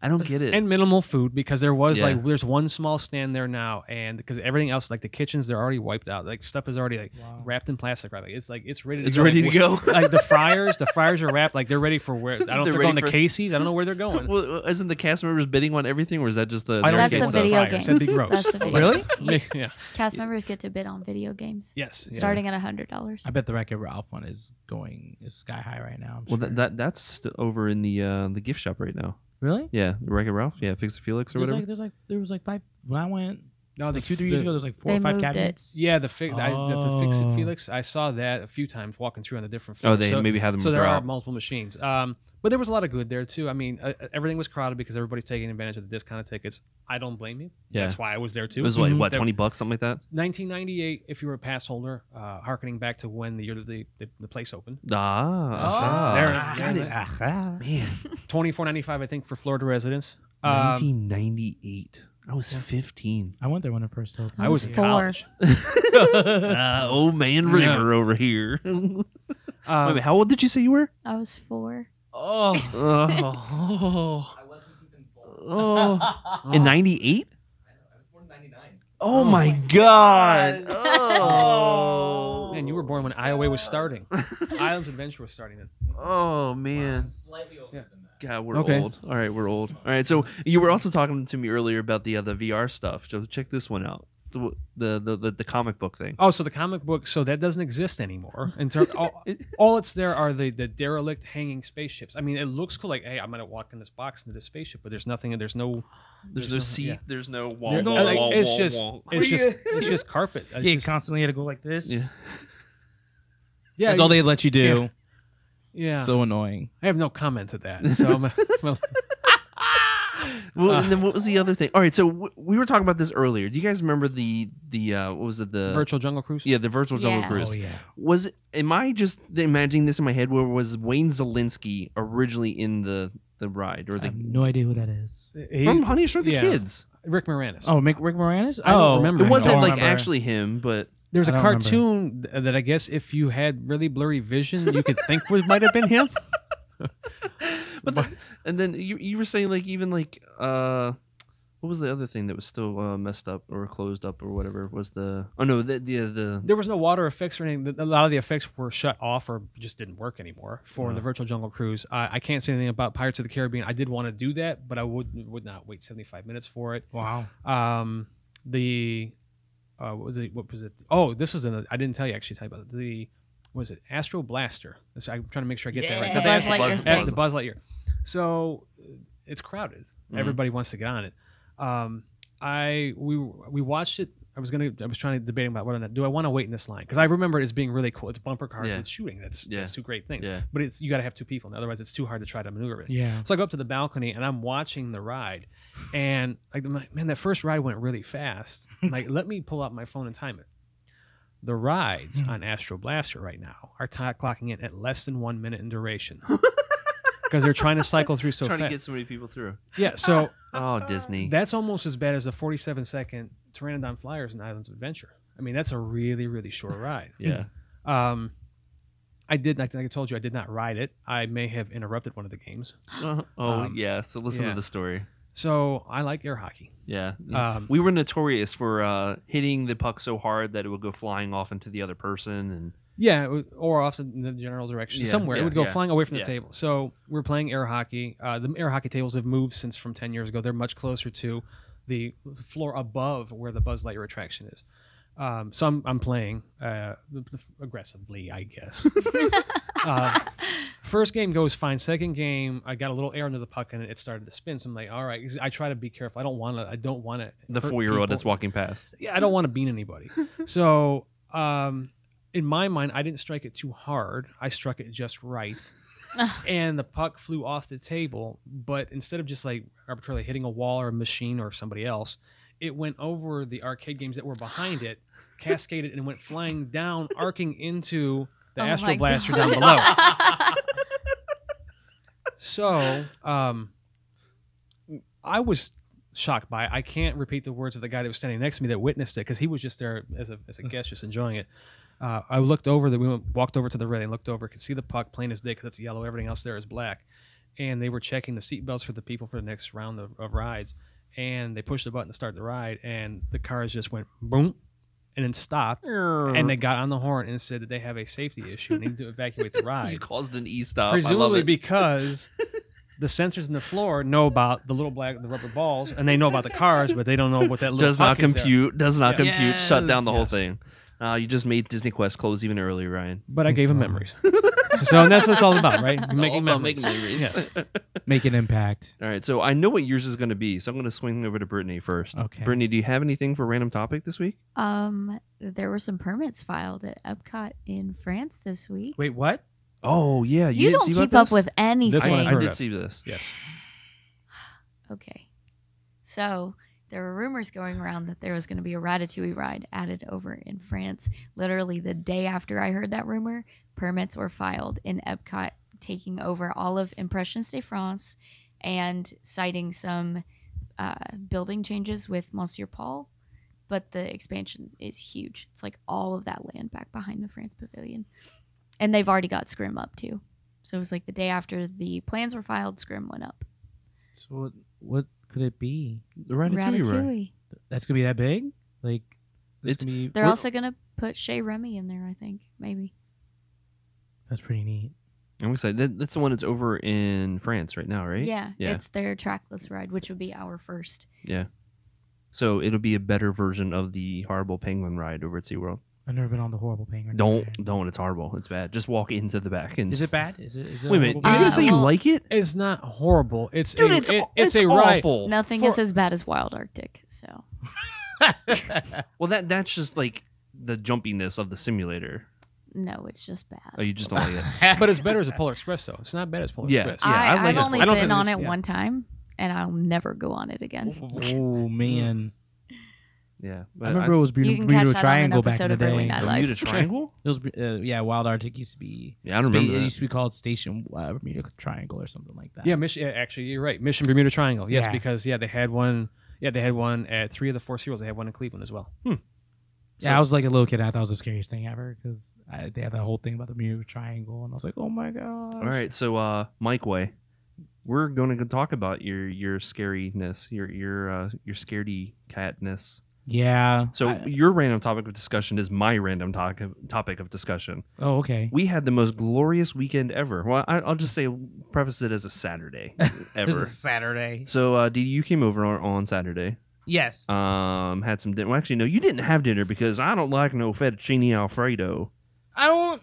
I don't get it. and minimal food because there was Yeah. there's one small stand there now, and because everything else, like the kitchens, they're already wiped out. Like stuff is already wrapped in plastic wrap. It's ready. It's ready to go. Like the fryers are wrapped. Like they're ready for where I don't know if They're they're going ready to for- Casey's. I don't know where they're going. Well, isn't the cast members bidding on everything, or is that just the? I don't That's get the the video fryers. games. That'd be gross. That's the video Really? game. Yeah. Cast members get to bid on video games. Yes. Yeah. Starting at $100. I bet the Wreck-It Ralph one is sky high right now. I'm Well, sure. that's over in the gift shop right now. Really? Yeah, the Wreck-It Ralph. Yeah, Fix It Felix or whatever. There was like 5 when I went. No, Like 2-3 years ago, there's like 4 They or 5 moved it. cabinets. Yeah, the Fix It Oh. Felix. I saw that a few times walking through on the different Oh, floors. they maybe had them So there are throughout. multiple machines. But there was a lot of good there too. I mean, everything was crowded because everybody's taking advantage of the discounted tickets. I don't blame you. Yeah. That's why I was there too. It was like, what, There- $20, something like that? 1998, if you were a pass holder, harkening back to when the year that the place opened. There. Got it. Man, $24.95, I think, for Florida residents. 1998. I was 15. I went there when it first opened. I was in 4. college. Old man River over here. Wait a minute, how old did you say you were? I was 4. Oh. I wasn't even born. In 98? I was born in 99. Oh, my God. Oh. Man, you were born when Iowa was starting. Islands Adventure was starting then. Oh, man. I'm slightly older than that. God, we're Okay. old. All right, we're old. All right, so you were also talking to me earlier about the VR stuff. So check this one out. The comic book thing. Oh, so the comic book, so that doesn't exist anymore. In terms, all it's there are the derelict hanging spaceships. I mean, it looks cool. Like, hey, I'm gonna walk in this box into this spaceship, but there's nothing. There's no seat. yeah. There's no wall. There- wall, like, wall, it's wall, just wall. it's just carpet. It's Yeah, you just- constantly had to go like this. Yeah. yeah, That's all they let you do. Yeah, So annoying. I have no comment to that. So well, Well, and then what was the other thing? All right, so we were talking about this earlier. Do you guys remember the what was it? The virtual Jungle Cruise. Yeah, the virtual Jungle Yeah. Cruise. Oh yeah. Was it, am I just imagining this in my head? Where was Wayne Zelinsky originally in the ride or I the have no idea who that is. from Honey I Shrunk the yeah. Kids? Rick Moranis. Oh, Rick Moranis? I don't Oh, remember It him. wasn't I like remember. actually him, but There's a I don't remember. cartoon that I guess if you had really blurry vision, you could think might have been him. and then you were saying like even like what was the other thing that was still messed up or closed up or whatever was the There was no water effects or anything. A lot of the effects were shut off or just didn't work anymore for the virtual Jungle Cruise. I can't say anything about Pirates of the Caribbean. I did want to do that, but I would not wait 75 minutes for it. Wow. What was it? Oh, this was I didn't tell you actually. Tell you about it. Was it Astro Blaster? I'm trying to make sure I get that right. The Buzz Lightyear thing. The Buzz Lightyear. So it's crowded. Everybody wants to get on it. We watched it. I was trying to debate about whether or not do I want to wait in this line because I remember it as being really cool. It's bumper cars Yeah. with shooting. That's two great things. Yeah. But you got to have two people, otherwise it's too hard to try to maneuver it. Yeah. So I go up to the balcony and I'm watching the ride, and like man, that first ride went really fast. I'm like, let me pull out my phone and time it. The rides on Astro Blaster right now are clocking in at less than 1 minute in duration because they're trying to cycle through so trying fast. to get so many people through. Yeah, so Oh, Disney. that's almost as bad as the 47-second Pteranodon Flyers in Islands of Adventure. I mean, that's a really, really short ride. Yeah. I did, like I told you, I did not ride it. I may have interrupted one of the games. Yeah. So listen yeah. to the story. So I like air hockey. Yeah. Um, We were notorious for hitting the puck so hard that it would go flying off into the other person and Yeah, or off in the general direction. Yeah, Somewhere. yeah, It would go yeah. flying away from the Yeah. table. So we're playing air hockey. The air hockey tables have moved since from 10 years ago. They're much closer to the floor above where the Buzz Lightyear attraction is. So I'm playing aggressively, I guess. First game goes fine. Second game, I got a little air under the puck and it started to spin. So I'm like, all right. 'Cause I try to be careful. I don't want to. the 4-year-old that's walking past. Yeah, I don't want to bean anybody. So in my mind, I didn't strike it too hard. I struck it just right. And the puck flew off the table, but instead of just like arbitrarily hitting a wall or a machine or somebody else, it went over the arcade games that were behind it, cascaded, and went flying down, arcing into the Oh Astro my Blaster God. down below. So I was shocked by it. I can't repeat the words of the guy that was standing next to me that witnessed it because he was just there as a guest, just enjoying it. I looked over. Walked over to the railing, looked over, could see the puck plain as day because it's yellow. Everything else there is black. And they were checking the seatbelts for the people for the next round of rides. And they pushed the button to start the ride, and the cars just went boom, and then stopped. And they got on the horn and said that they have a safety issue and need to evacuate the You ride. caused an e-stop. I love Presumably it. because the sensors in the floor know about the rubber balls, and they know about the cars, but they don't know what that little does not puck is there. compute. Does not compute. Shut down the whole Yes. thing. You just made Disney Quest close even earlier, Ryan. But I gave him memories. So that's what it's all about, right? You're All about memories. making memories. Yes. Make an impact. All right, so I know what yours is going to be, so I'm going to swing over to Brittany first. Okay. Brittany, do you have anything for random topic this week? There were some permits filed at Epcot in France this week. Wait, what? Oh yeah, You didn't don't see keep about up this? with anything. This one I've I heard did of. see this. Yes. Okay. So there were rumors going around that there was going to be a Ratatouille ride added over in France. Literally the day after I heard that rumor, permits were filed in Epcot, taking over all of Impressions de France and citing some building changes with Monsieur Paul. But the expansion is huge. It's like all of that land back behind the France Pavilion. And they've already got Scrim up too. So it was like the day after the plans were filed, Scrim went up. So what could it be? The Ratatouille. Right? That's gonna be that big? Like It's- gonna be, They're also going to put Chez Remy in there, I think. Maybe. that's pretty neat. I'm excited. That's the one that's over in France right now, right? Yeah, Yeah. it's their trackless ride, which would be our first. Yeah. So it'll be a better version of the horrible penguin ride over at SeaWorld. I've never been on the horrible penguin. Don't. It's horrible. It's bad. Just walk into the back and. Is it bad? Is it? Wait a minute. horrible You gonna Uh, say you well- like it? It's not horrible. It's Dude, a, it's a ride. awful. Nothing for- is as bad as Wild Arctic, so. Well, that's just like the jumpiness of the simulator. No, it's just Oh, bad. you just don't like it. But it's better as a Polar Express, though. It's not bad as Polar Yeah. Express. I like I've it. only I don't been think on it's- it yeah. one time, and I'll never go on it again. Oh man, Yeah. I remember it was You can catch Bermuda that Triangle on an back in episode the of Early day. Night Bermuda Life. Triangle. It was yeah, Wild Arctic used to be. Yeah, I remember It that. used to be called Station Bermuda Triangle or something like that. Yeah, Mission. Yeah, actually, you're right. Mission Bermuda Triangle. Yes, Yeah. because they had one. Yeah, they had one at 3 of the 4 SeaWorlds. They had one in Cleveland as well. Yeah, I was like a little kid. And I thought it was the scariest thing ever because they had that whole thing about the Bermuda Triangle, and I was like, oh my god. All right, so Mike Way, we're going to talk about your scariness, your scaredy catness. Yeah. So your random topic of discussion is my random topic of discussion. Oh, okay. We had the most glorious weekend ever. Well, I'll just say preface it as a Saturday ever. This is Saturday. So Dee, you came over on Saturday. Yes. Had some dinner. Well, actually, no, you didn't have dinner because I don't like no fettuccine alfredo. I don't.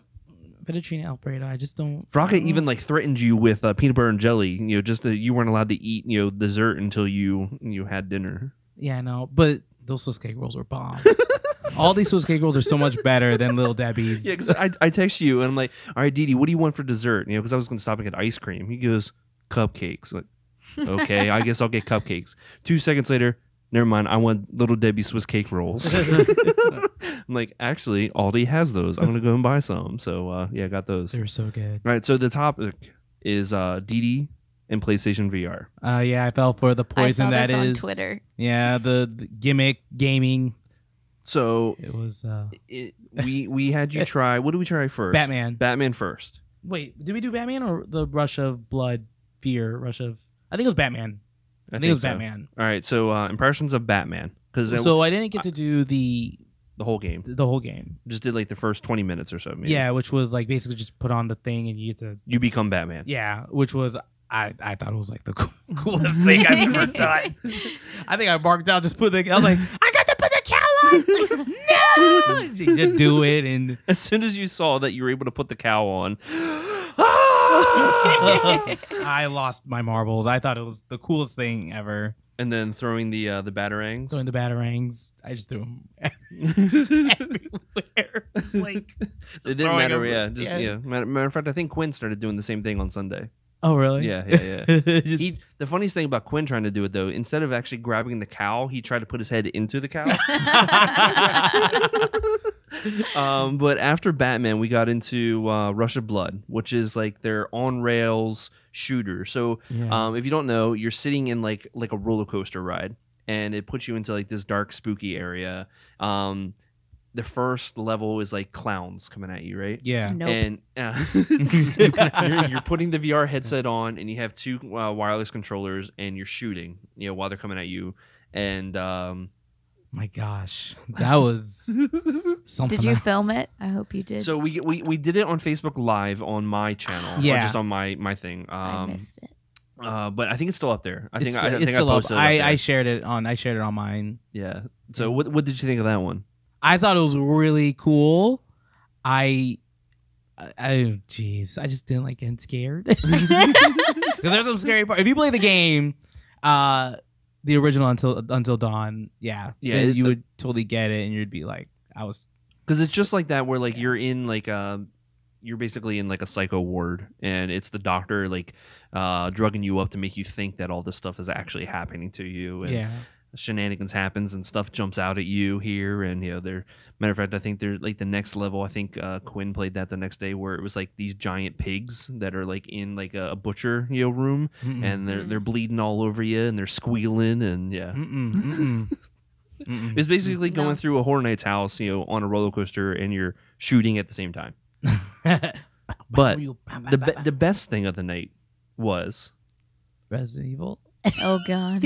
Fettuccine Alfredo. I just don't. Fraka I don't- even like threatened you with peanut butter and jelly. Just you weren't allowed to eat dessert until you had dinner. Yeah, I know, but those Swiss cake rolls were bomb. All these Swiss cake rolls are so much better than Little Debbie's. Yeah, because I text you and I'm like, all right, Dee, what do you want for dessert? Because I was going to stop and get ice cream. He goes, cupcakes. Like, okay, I guess I'll get cupcakes. 2 seconds later, never mind. I want Little Debbie Swiss cake rolls. I'm like, actually, Aldi has those. I'm going to go and buy some. So, yeah, I got those. They were so good. All right, so the topic is Dee Dee and PlayStation VR. Yeah, I fell for the poison I saw that this on is Twitter. Yeah, the gimmick gaming. So It was we had you try. What did we try first? Batman. Batman first. Wait, did we do Batman or the Rush of Blood Fear? I think it was Batman. I think it was so. Batman. All right, so impressions of Batman because So I didn't get to do the whole game whole game. just did like the first 20 minutes or so. Maybe. Yeah, which was like basically just put on the thing and you get to You become Batman. which was I thought it was like the coolest thing I've ever done. I think I barked out, just put the. I was like, I got to put the cowl on. No, you just do it, and As soon as you saw that you were able to put the cow on, I lost my marbles. I thought it was the coolest thing ever. and then throwing the batarangs. Throwing the batarangs, I just threw them everywhere. It's like, It didn't throwing matter. them- Yeah, just yeah. yeah. Matter of fact, I think Quinn started doing the same thing on Sunday. oh really? Yeah. Just- The funniest thing about Quinn trying to do it though, instead of actually grabbing the cow, he tried to put his head into the cow. But after Batman, we got into Rush of Blood, which is like their on rails shooter. So Yeah. if you don't know, you're sitting in like a roller coaster ride, and it puts you into like this dark, spooky area. The first level is like clowns coming at you, right? yeah. Nope. And you're putting the VR headset on, and you have two wireless controllers, and you're shooting, while they're coming at you. And My gosh, that was something. Did you else. film it? I hope you did. so we did it on Facebook Live on my channel, or Yeah. just on my thing. I missed it. But I think it's still up there. I think It's, I it's think I still up. posted it up there. I shared it on mine. Yeah. So what did you think of that one? I thought it was really cool. I Jeez, I just didn't like getting scared because there's some scary part. If you play the game, the original Until Dawn, then you would totally get it, and you'd be like, because it's just like that where like you're in like you're basically in like a psycho ward, and it's the doctor like drugging you up to make you think that all this stuff is actually happening to you, and shenanigans happens and stuff jumps out at you here, and matter of fact, I think there's like the next level. I think Quinn played that the next day where it was like these giant pigs that are like in like a butcher room, and they're bleeding all over you, and they're squealing, and it's basically going through a Horror Nights house, on a roller coaster, and you're shooting at the same time. But the best thing of the night was Resident Evil. Oh God,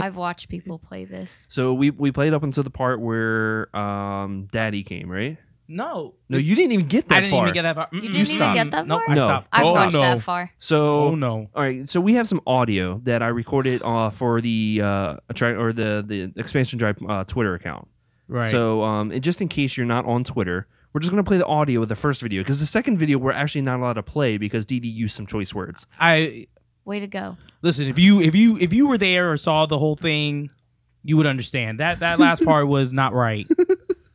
I've watched people play this. So we played up until the part where Daddy came, right? No, you didn't even get that far. I didn't even get that far. You didn't even get that far? I stopped. I've watched that far. So no. All right, so we have some audio that I recorded for the the Expansion Drive Twitter account. Right. So and just in case you're not on Twitter, we're just gonna play the audio of the first video, because the second video we're actually not allowed to play because Dee Dee used some choice words. Way to go. Listen, if you were there or saw the whole thing, you would understand. That last part was not right.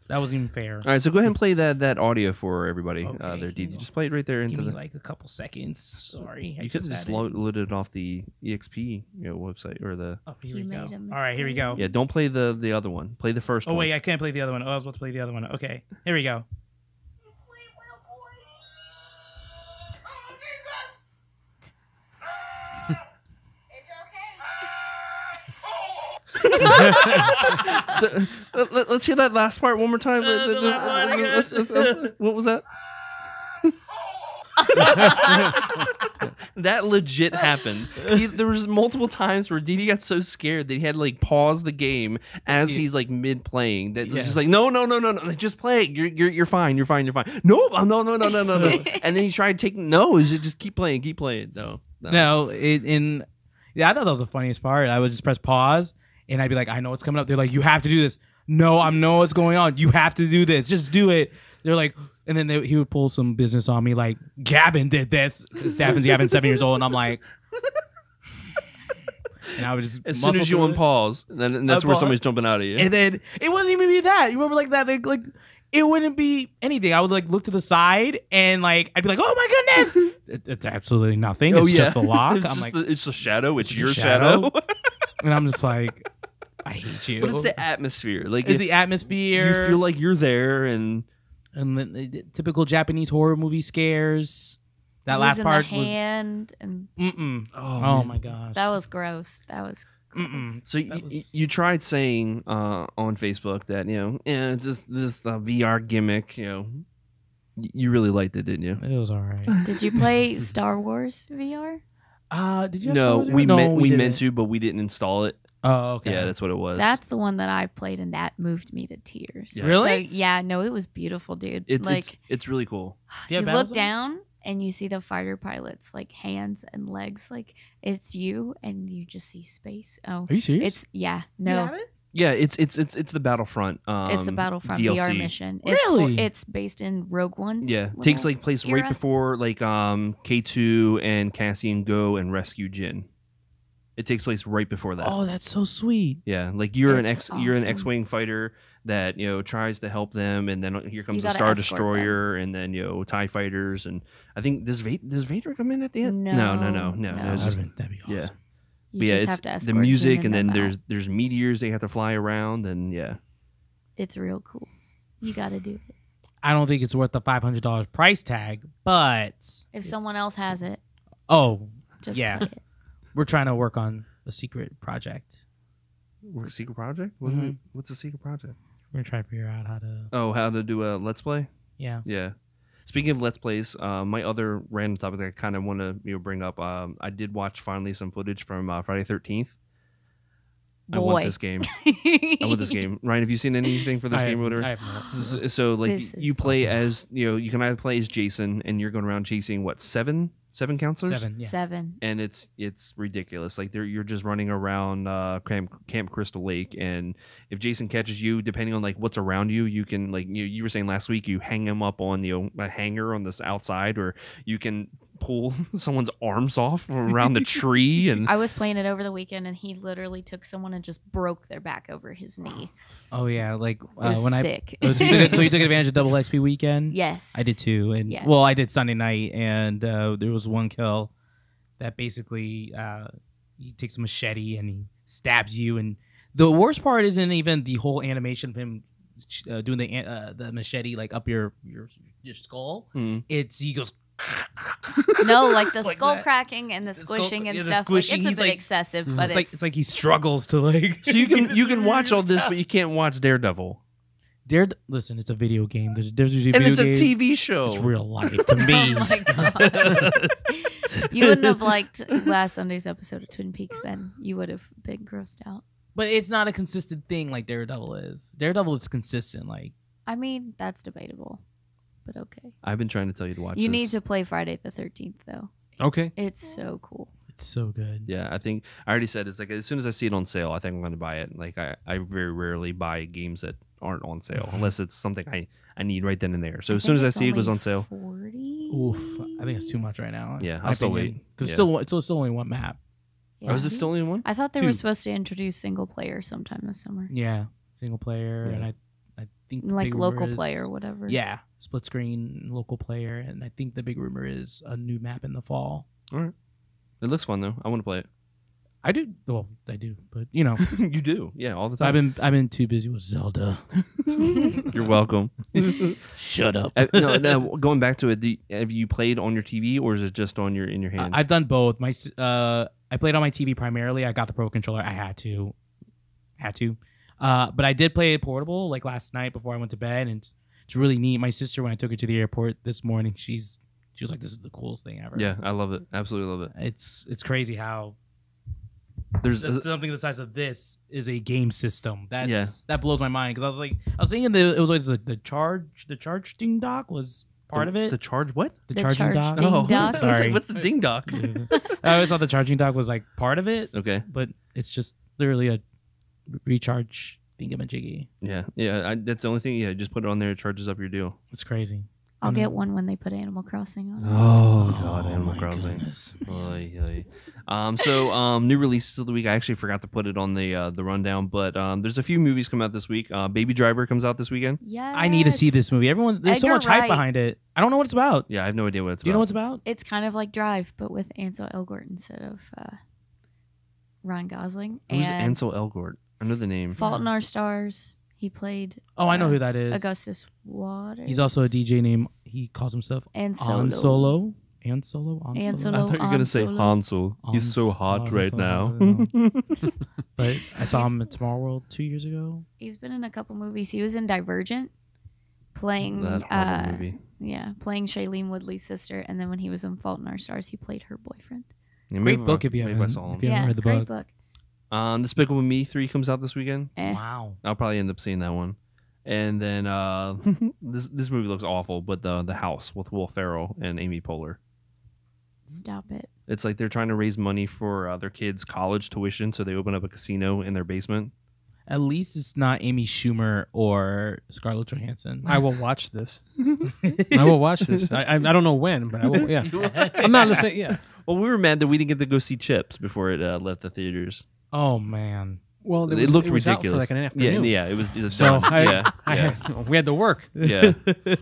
That wasn't even fair. All right, so go ahead and play that audio for everybody. Okay, there, Dee Dee. Just play it right there into Give me the. like a couple seconds. Sorry, You could just load it off the EXP website or the. Oh, here You we made go. a All right, here we go. Yeah, don't play the other one. Play the first one. Oh wait, I can't play the other one. Oh, I was about to play the other one. Okay, here we go. So, let's hear that last part one more time. What was that? That legit happened. There was multiple times where Dee Dee got so scared that he had to like pause the game as he's like mid playing. That was just like no, just play. You're fine. You're fine. No. And then he tried taking just keep playing. No. I thought that was the funniest part. I would just press pause and I'd be like, I know what's coming up. They're like, you have to do this. No, I know what's going on. You have to do this. Just do it. They're like, and then he would pull some business on me, like Gavin did this. Gavin's 7 years old, and I'm like, and I would just as soon as you unpause, then that's where somebody's jumping out at you. And then it wouldn't even be that. You remember like that? Like it wouldn't be anything. I would like look to the side and like I'd be like, oh my goodness, it's absolutely nothing. It's just a lock. It's I'm like, it's a shadow. It's your shadow. And I'm just like, I hate you. But it's the atmosphere. Like it's the atmosphere. You feel like you're there, and the typical Japanese horror movie scares. That last part the hand and oh my gosh, that was gross. That was gross. So you tried saying on Facebook that just this VR gimmick. You really liked it, didn't you? It was all right. Did you play Star Wars VR? Did you? No, we meant to, but we didn't install it. Oh, okay. Yeah, that's what it was. That's the one that I played, and that moved me to tears. Yes. Really? So, yeah, no, it was beautiful, dude. It's really cool. You look down and you see the fighter pilots, like hands and legs, like it's you, and you just see space. Oh, are you serious? It's no. Yeah, it's the Battlefront. It's the Battlefront DLC. VR mission. Really? It's based in Rogue One's. Yeah, takes like place era. right before like K2 and Cassian go and rescue Jin. It takes place right before that. Oh, that's so sweet. Yeah, like you're an awesome. X-wing fighter that tries to help them, and then here comes You the gotta Star escort Destroyer, and then TIE fighters, and I think does Vader come in at the end? No. It was just, That'd be awesome. yeah. You just have to escort the music, Jin and them then out. there's meteors they have to fly around, and yeah. It's real cool. You got to do it. I don't think it's worth the $500 price tag, but If someone else has it, just yeah. play it. We're trying to work on a secret project. Secret project? What's a secret project? We're gonna try to figure out how to do a Let's Play? Yeah. Speaking of Let's Plays, my other random topic that I kind of want to bring up, I did watch finally some footage from Friday 13th. I want this game. Ryan, have you seen anything for this game or whatever? I have not. So like This you is play awesome. as you can either play as Jason and you're going around chasing 7 7 counselors. 7. Yeah. 7. And it's ridiculous. Like you're just running around Camp Crystal Lake, and if Jason catches you, depending on like what's around you, you can like you were saying last week, you hang him up on a hanger on this outside, or you can pull someone's arms off around the tree. And I was playing it over the weekend, and he literally took someone and just broke their back over his knee. Oh yeah, like It was when sick. so you took advantage of double XP weekend. Yes, I did too, and Yes. well, I did Sunday night, and there was one kill that basically he takes a machete and he stabs you, and the worst part isn't even the whole animation of him doing the machete like up your skull. It's he goes. No, like the Like skull that. cracking and the The skull- squishing and yeah, the stuff. squishing, Like, it's a he's bit like- excessive, but It's like he struggles to like. so you can watch all this, but you can't watch Daredevil. Listen, it's a video game. There's a video And it's a game. TV show. It's real life to me. Oh my god! You wouldn't have liked last Sunday's episode of Twin Peaks. Then you would have been grossed out. But it's not a consistent thing like Daredevil is. Daredevil is consistent. Like I mean, that's debatable, but okay. I've been trying to tell you to watch You this. need to play Friday the 13th though. Okay. It's so cool. it's so good. Yeah, I think I already said it's like as soon as I see it on sale, I think I'm going to buy it. Like I very rarely buy games that aren't on sale unless it's something I need right then and there. So as soon as I see it goes on sale, 40. Oof, I think it's too much right now. Yeah, I'll still wait. because Yeah. it's still only one map. Yeah. oh, is it still only one? I thought they 2. were supposed to introduce single player sometime this summer, Yeah, single player, Yeah. and I think the like big local rumor is- player, whatever. Yeah, split screen local player, and I think the big rumor is a new map in the fall. All right. It looks fun though. I want to play it. I do. Well, I do, but you know, You do. Yeah, all the time. I've been too busy with Zelda. You're welcome. Shut up. No, going back to it, have you played on your TV or is it just on your in your hand? I've done both. I played on my TV primarily. I got the Pro Controller. I had to. But I did play it portable like last night before I went to bed, and it's really neat. My sister, when I took her to the airport this morning, she was like, "This is the coolest thing ever." Yeah, I love it. Absolutely love it. It's crazy how There's something the size of this is a game system. Yeah. That blows my mind because I was thinking that it was always the charging dock was part of it. The charge what? The The charging dock. Ding Oh, dock? Sorry. What's the ding dock? I always thought the charging dock was like part of it, Okay. but it's just literally a recharge thingamajiggy. Yeah. That's the only thing. Yeah, just put it on there. It charges up your deal. It's crazy. I'll And- get one when they put Animal Crossing on. Oh God, Animal my Crossing. goodness. Oy, oy. So new releases of the week. I actually forgot to put it on the rundown, but there's a few movies come out this week. Baby Driver comes out this weekend. Yeah. I need to see this movie. There's so Edgar much hype Wright. behind it. I don't know what it's about. Yeah, I have no idea what it's Do you know about. what it's about? It's kind of like Drive, but with Ansel Elgort instead of Ryan Gosling. Who's and Ansel Elgort? I know the name. Fault in Our Stars. He played. Oh, I know who that is. Augustus Waters. He's also a DJ name. He calls himself and Han Solo. Solo. Han Solo. Han Han Solo. I Solo. thought you were gonna say Solo. Hansel. He's so Han- hot Han right Solo, now. I don't know. But I saw him at Tomorrow World 2 years ago. He's been in a couple movies. He was in Divergent, playing That horrible movie. playing Shailene Woodley's sister, and then when he was in Fault in Our Stars, he played her boyfriend. Yeah, Great maybe book if you maybe I haven't- saw him. if you haven't read the great book. Despicable Me 3 comes out this weekend. Eh. Wow. I'll probably end up seeing that one. And then this movie looks awful, but the House with Will Ferrell and Amy Poehler. Stop it. It's like they're trying to raise money for their kids' college tuition, so they open up a casino in their basement. At least it's not Amy Schumer or Scarlett Johansson. I will watch this. I will watch this. I don't know when, but I will. Yeah. I'm not listening. Yeah. Well, we were mad that we didn't get to go see Chips before it left the theaters. Oh man. Well, It looked was out ridiculous. for like an afternoon. Yeah, it was So done. we had to work. Yeah. All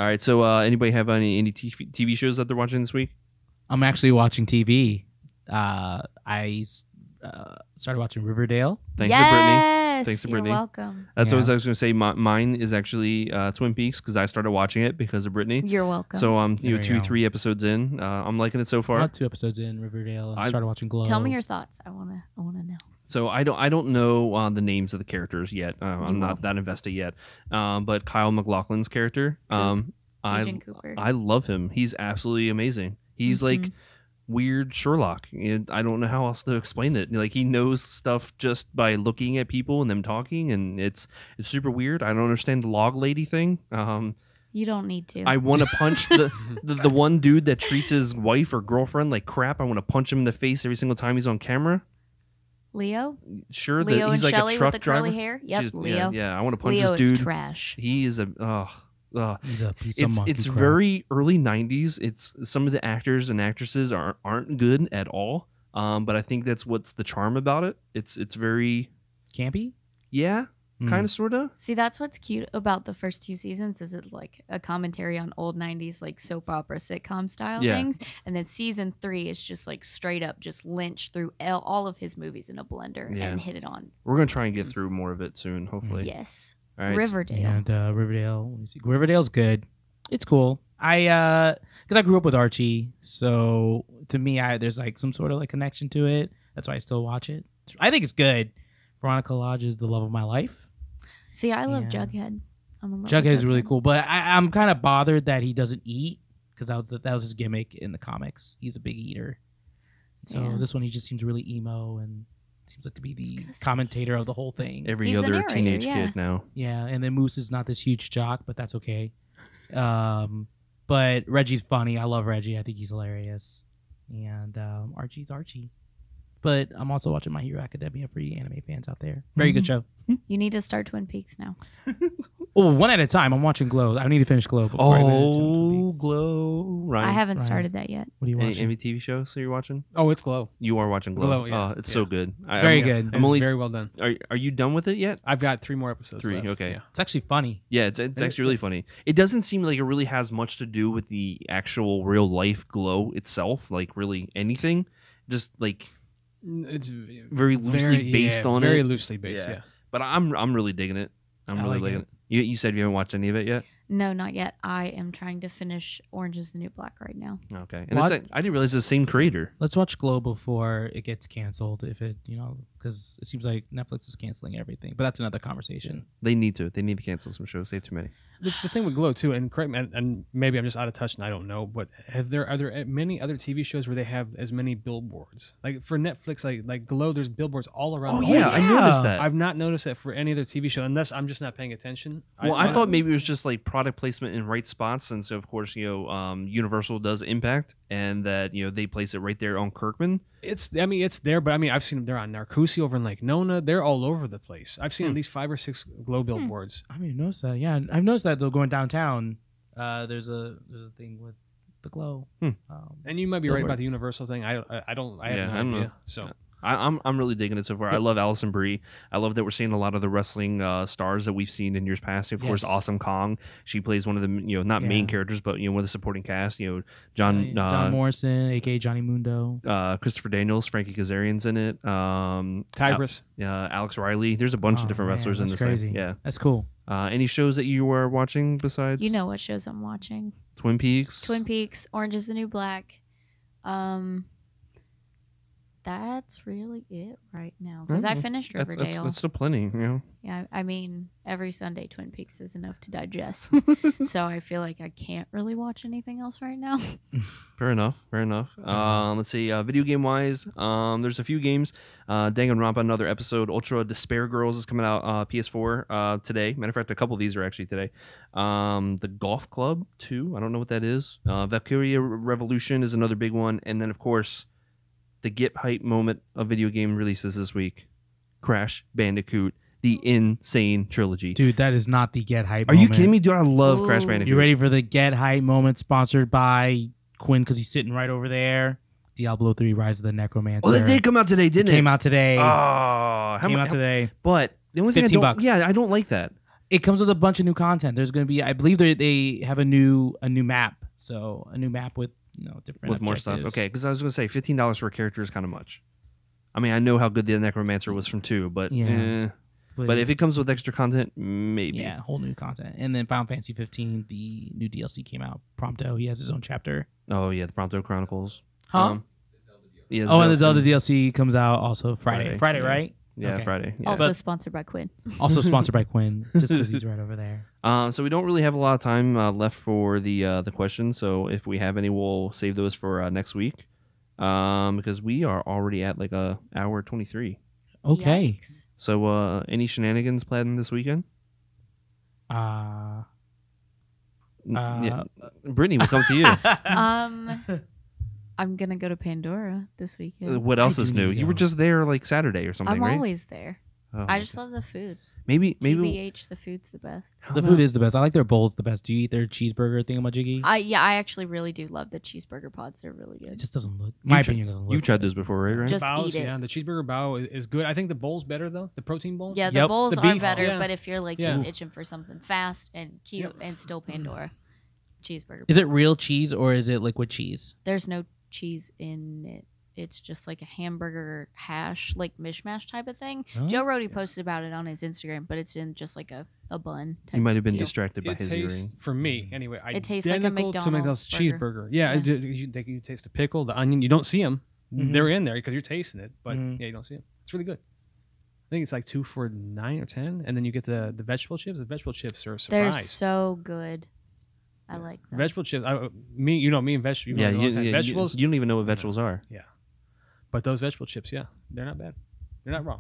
right. So, anybody have any TV shows that they're watching this week? I'm actually watching TV. I started watching Riverdale. Thanks to Brittany. Yes, Thanks to you're Brittany. welcome. That's Yeah. what I was going to say. Mine is actually Twin Peaks because I started watching it because of Brittany. You're welcome. So There we go. 3 episodes in. I'm liking it so far. About 2 episodes in Riverdale. And I- started watching Glow. Tell me your thoughts. I wanna know. So I don't know the names of the characters yet. I'm You not will. that invested yet. But Kyle MacLachlan's character, Agent Cooper. I love him. He's absolutely amazing. He's like weird Sherlock. I don't know how else to explain it. Like he knows stuff just by looking at people and them talking, and it's super weird. I don't understand the log lady thing. You don't need to. I want to punch the one dude that treats his wife or girlfriend like crap. I want to punch him in the face every single time he's on camera. Leo? Sure, Leo he's and like Shelley a truck with the driver. curly hair? Yep, Leo. Yeah, I want to punch Leo this dude. is trash. He is a He's a piece of monkey it's crap. very early 90s. It's some of the actors and actresses aren't good at all. But I think that's what's the charm about it. It's very campy. yeah, kind of sorta. See, that's what's cute about the first 2 seasons is it's like a commentary on old 90s like soap opera sitcom style things. And then season 3 is just like straight up just Lynch through all of his movies in a blender and hit it on. We're gonna try and get through more of it soon, hopefully. Yes. All right. Riverdale. And Riverdale. Let me see. Riverdale's good. It's cool. Because I grew up with Archie, so to me, there's like some sort of like connection to it. That's why I still watch it. I think it's good. Veronica Lodge is the love of my life. See, I love Yeah. Jughead. I'm in love Jughead with is really cool, but I'm kind of bothered that he doesn't eat because that was his gimmick in the comics. He's a big eater. So Yeah. this one, he just seems really emo and seems like to be the 'cause commentator of the whole thing. Every He's the other narrator, teenage yeah. kid now. Yeah, and then Moose is not this huge jock, but that's okay. But Reggie's funny. I love Reggie. I think he's hilarious. And Archie's Archie. But I'm also watching My Hero Academia for you anime fans out there. Very good show. You need to start Twin Peaks now. Oh, one at a time. I'm watching Glow. I need to finish Glow before I get into Twin Oh, Peaks. Glow! Ryan, I haven't Ryan. started that yet. What are you any watching? TV shows that you're watching? Oh, it's Glow. You are watching Glow. Glow, yeah. Oh, it's so Yeah. good. Very I'm- good. I'm It's only. very well done. Are you done with it yet? I've got 3 more episodes. 3, left. okay. Yeah. It's actually funny. Yeah, it's actually really funny. It doesn't seem like it really has much to do with the actual real life Glow itself, like really anything. Just like It's very loosely based on very it. loosely based. Yeah. Yeah. But I'm really digging it. I'm I really like liking it. it. You said you haven't watched any of it yet? No, not yet. I am trying to finish Orange is the New Black right now. Okay. And What? I didn't realize it's the same creator. Let's watch Glow before it gets canceled. If it, because it seems like Netflix is canceling everything. But that's another conversation. They need to. They need to cancel some shows. They have too many. The thing with Glow too, and correct me, and maybe I'm just out of touch and I don't know, but are there many other TV shows where they have as many billboards? Like for Netflix, like Glow, there's billboards all around. Oh, the yeah, place. I noticed that. I've not noticed that for any other TV show, unless I'm just not paying attention. Well, I thought maybe it was just like product placement in right spots, and so of course Universal does Impact, and that they place it right there on Kirkman. it's there, but I've seen them there on Narcoosea over in Lake Nona. They're all over the place. I've seen at least 5 or 6 Glow billboards. I mean, notice that. Yeah, I've noticed that though. Going downtown, there's a thing with the Glow. And you might be right Billboard. about the Universal thing. I have Yeah, no I don't know. idea. So I'm really digging it so far. I love Allison Brie. I love that we're seeing a lot of the wrestling stars that we've seen in years past. Of course, Yes. Awesome Kong. She plays one of the not main Yeah. characters, but one of the supporting cast. John Morrison, aka Johnny Mundo. Christopher Daniels, Frankie Kazarian's in it. Tigress. Alex Riley. There's a bunch of different wrestlers in that's this crazy. thing. Yeah. That's cool. Any shows that you are watching besides You know what shows I'm watching? Twin Peaks? Twin Peaks, Orange is the New Black. That's really it right now because I finished Riverdale. That's still plenty. Yeah, I mean, every Sunday Twin Peaks is enough to digest. So I feel like I can't really watch anything else right now. Fair enough. Let's see. Video game wise, there's a few games. Danganronpa, another episode. Ultra Despair Girls is coming out PS4 today. Matter of fact, a couple of these are actually today. The Golf Club 2. I don't know what that is. Valkyria Revolution is another big one, and then of course, the get hype moment of video game releases this week. Crash Bandicoot, the insane trilogy. Dude, that is not the Get Hype Are you moment. kidding me? Dude, I love Ooh. Crash Bandicoot. You ready for the Get Hype moment sponsored by Quinn because he's sitting right over there? Diablo 3 Rise of the Necromancer. Oh, that did come out today, didn't it? Came out today. Oh, Came out today. But the only It's thing I $15 don't, bucks. yeah, I don't like that. It comes with a bunch of new content. There's going to be, I believe they have a new map. So a new map with different With more stuff. objectives. Okay, because I was going to say $15 for a character is kind of much. I mean, I know how good the Necromancer was from 2, but Yeah. But if it comes with extra content, maybe. Yeah, whole new content. And then Final Fantasy 15, the new DLC came out. Prompto, he has his own chapter. Oh yeah, the Prompto Chronicles. Huh? Yeah. And the Zelda DLC comes out also Friday. Friday, yeah. right? Yeah, Okay. Friday. Yeah. Also But- sponsored by Quinn. Also sponsored by Quinn, just because he's right over there. So we don't really have a lot of time left for the questions. So if we have any, we'll save those for next week. Because we are already at like a hour 23. Okay. Yikes. So any shenanigans planned this weekend? Yeah. Brittany, we'll come to you. I'm gonna go to Pandora this weekend. What else I is do new? need to You were go. just there like Saturday or something, I'm right? always there. Oh, I just love the food. maybe TBH, the food's the best. how The about- food is the best. I like their bowls the best. Do you eat their cheeseburger thingamajiggy? I actually really do love the cheeseburger pods. They're really It good. just doesn't look. My You've opinion doesn't look. You've tried those before, right? Ryan? Just Bows, eat it. yeah. The cheeseburger bow is good. I think the bowl's better though. The protein bowl. Yeah, the Yep. bowls The are beef, better, yeah. but if you're like Yeah. just itching for something fast and cute Yep. and still Pandora, cheeseburger. Is it pods. real cheese or is it liquid cheese? There's no cheese in it. It's just like a hamburger hash, like mishmash type of thing. Oh. Joe Rody posted about it on his Instagram, but it's in just like a bun. You type might have been deal. distracted by It his tastes, earring. for me anyway, It tastes like a identical to McDonald's cheeseburger. Yeah, Yeah. you taste the pickle, the onion. You don't see them. Mhm. They're in there because you're tasting it, but Mhm. yeah, you don't see them. It's really good. I think it's like 2 for $9 or 10, and then you get the vegetable chips. The vegetable chips are a They're surprise. so good. I like them. Vegetable chips. Me and vegetables. Yeah, vegetables. vegetables. You don't even know what vegetables are. But those vegetable chips, yeah, they're not bad. They're not wrong.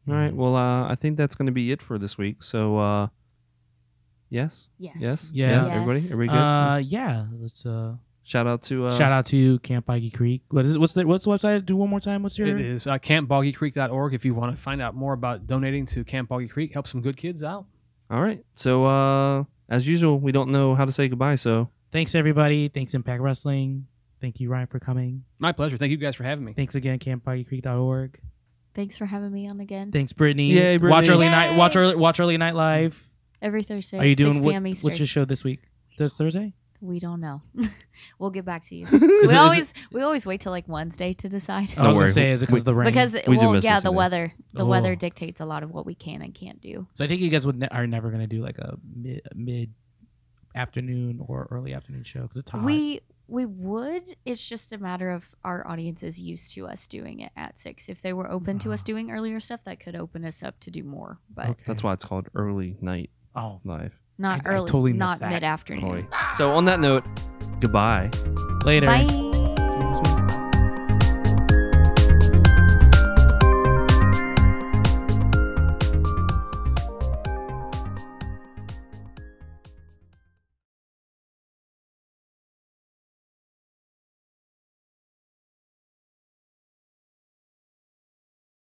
All right. Well, I think that's going to be it for this week. So, yes, Yes. yes, Yeah. Everybody, Yes. are we good? Yeah. Let's Shout out to shout out to Camp Boggy Creek. What's the website? Do one more time. What's your? It is campboggycreek.org if you want to find out more about donating to Camp Boggy Creek. Help some good kids out. All right. So, as usual, we don't know how to say goodbye. So, Thanks everybody. Thanks Impact Wrestling. Thank you Ryan for coming. My pleasure. Thank you guys for having me. Thanks again campboggycreek.org. Thanks for having me on again. Thanks Brittany. Yay, Brittany. Watch early Yay. night. Watch early night live. Every Thursday. Are you at 6 doing p.m. Eastern. what's your show this week? This Thursday? We don't know. We'll get back to you. Is We always wait till like Wednesday to decide. I was worry. gonna say, is it because of the rain? Because We do well, miss yeah, this the today. weather. The Oh. weather dictates a lot of what we can and can't do. So I think you guys are never gonna do like a mid afternoon or early afternoon show because it's hot. We would. It's just a matter of our audience is used to us doing it at 6. If they were open to us doing earlier stuff, that could open us up to do more. But Okay. that's why it's called early night Oh, live. not I early, totally missed not that. mid afternoon. Boy. So, on that note, goodbye. later. Bye. See you next week.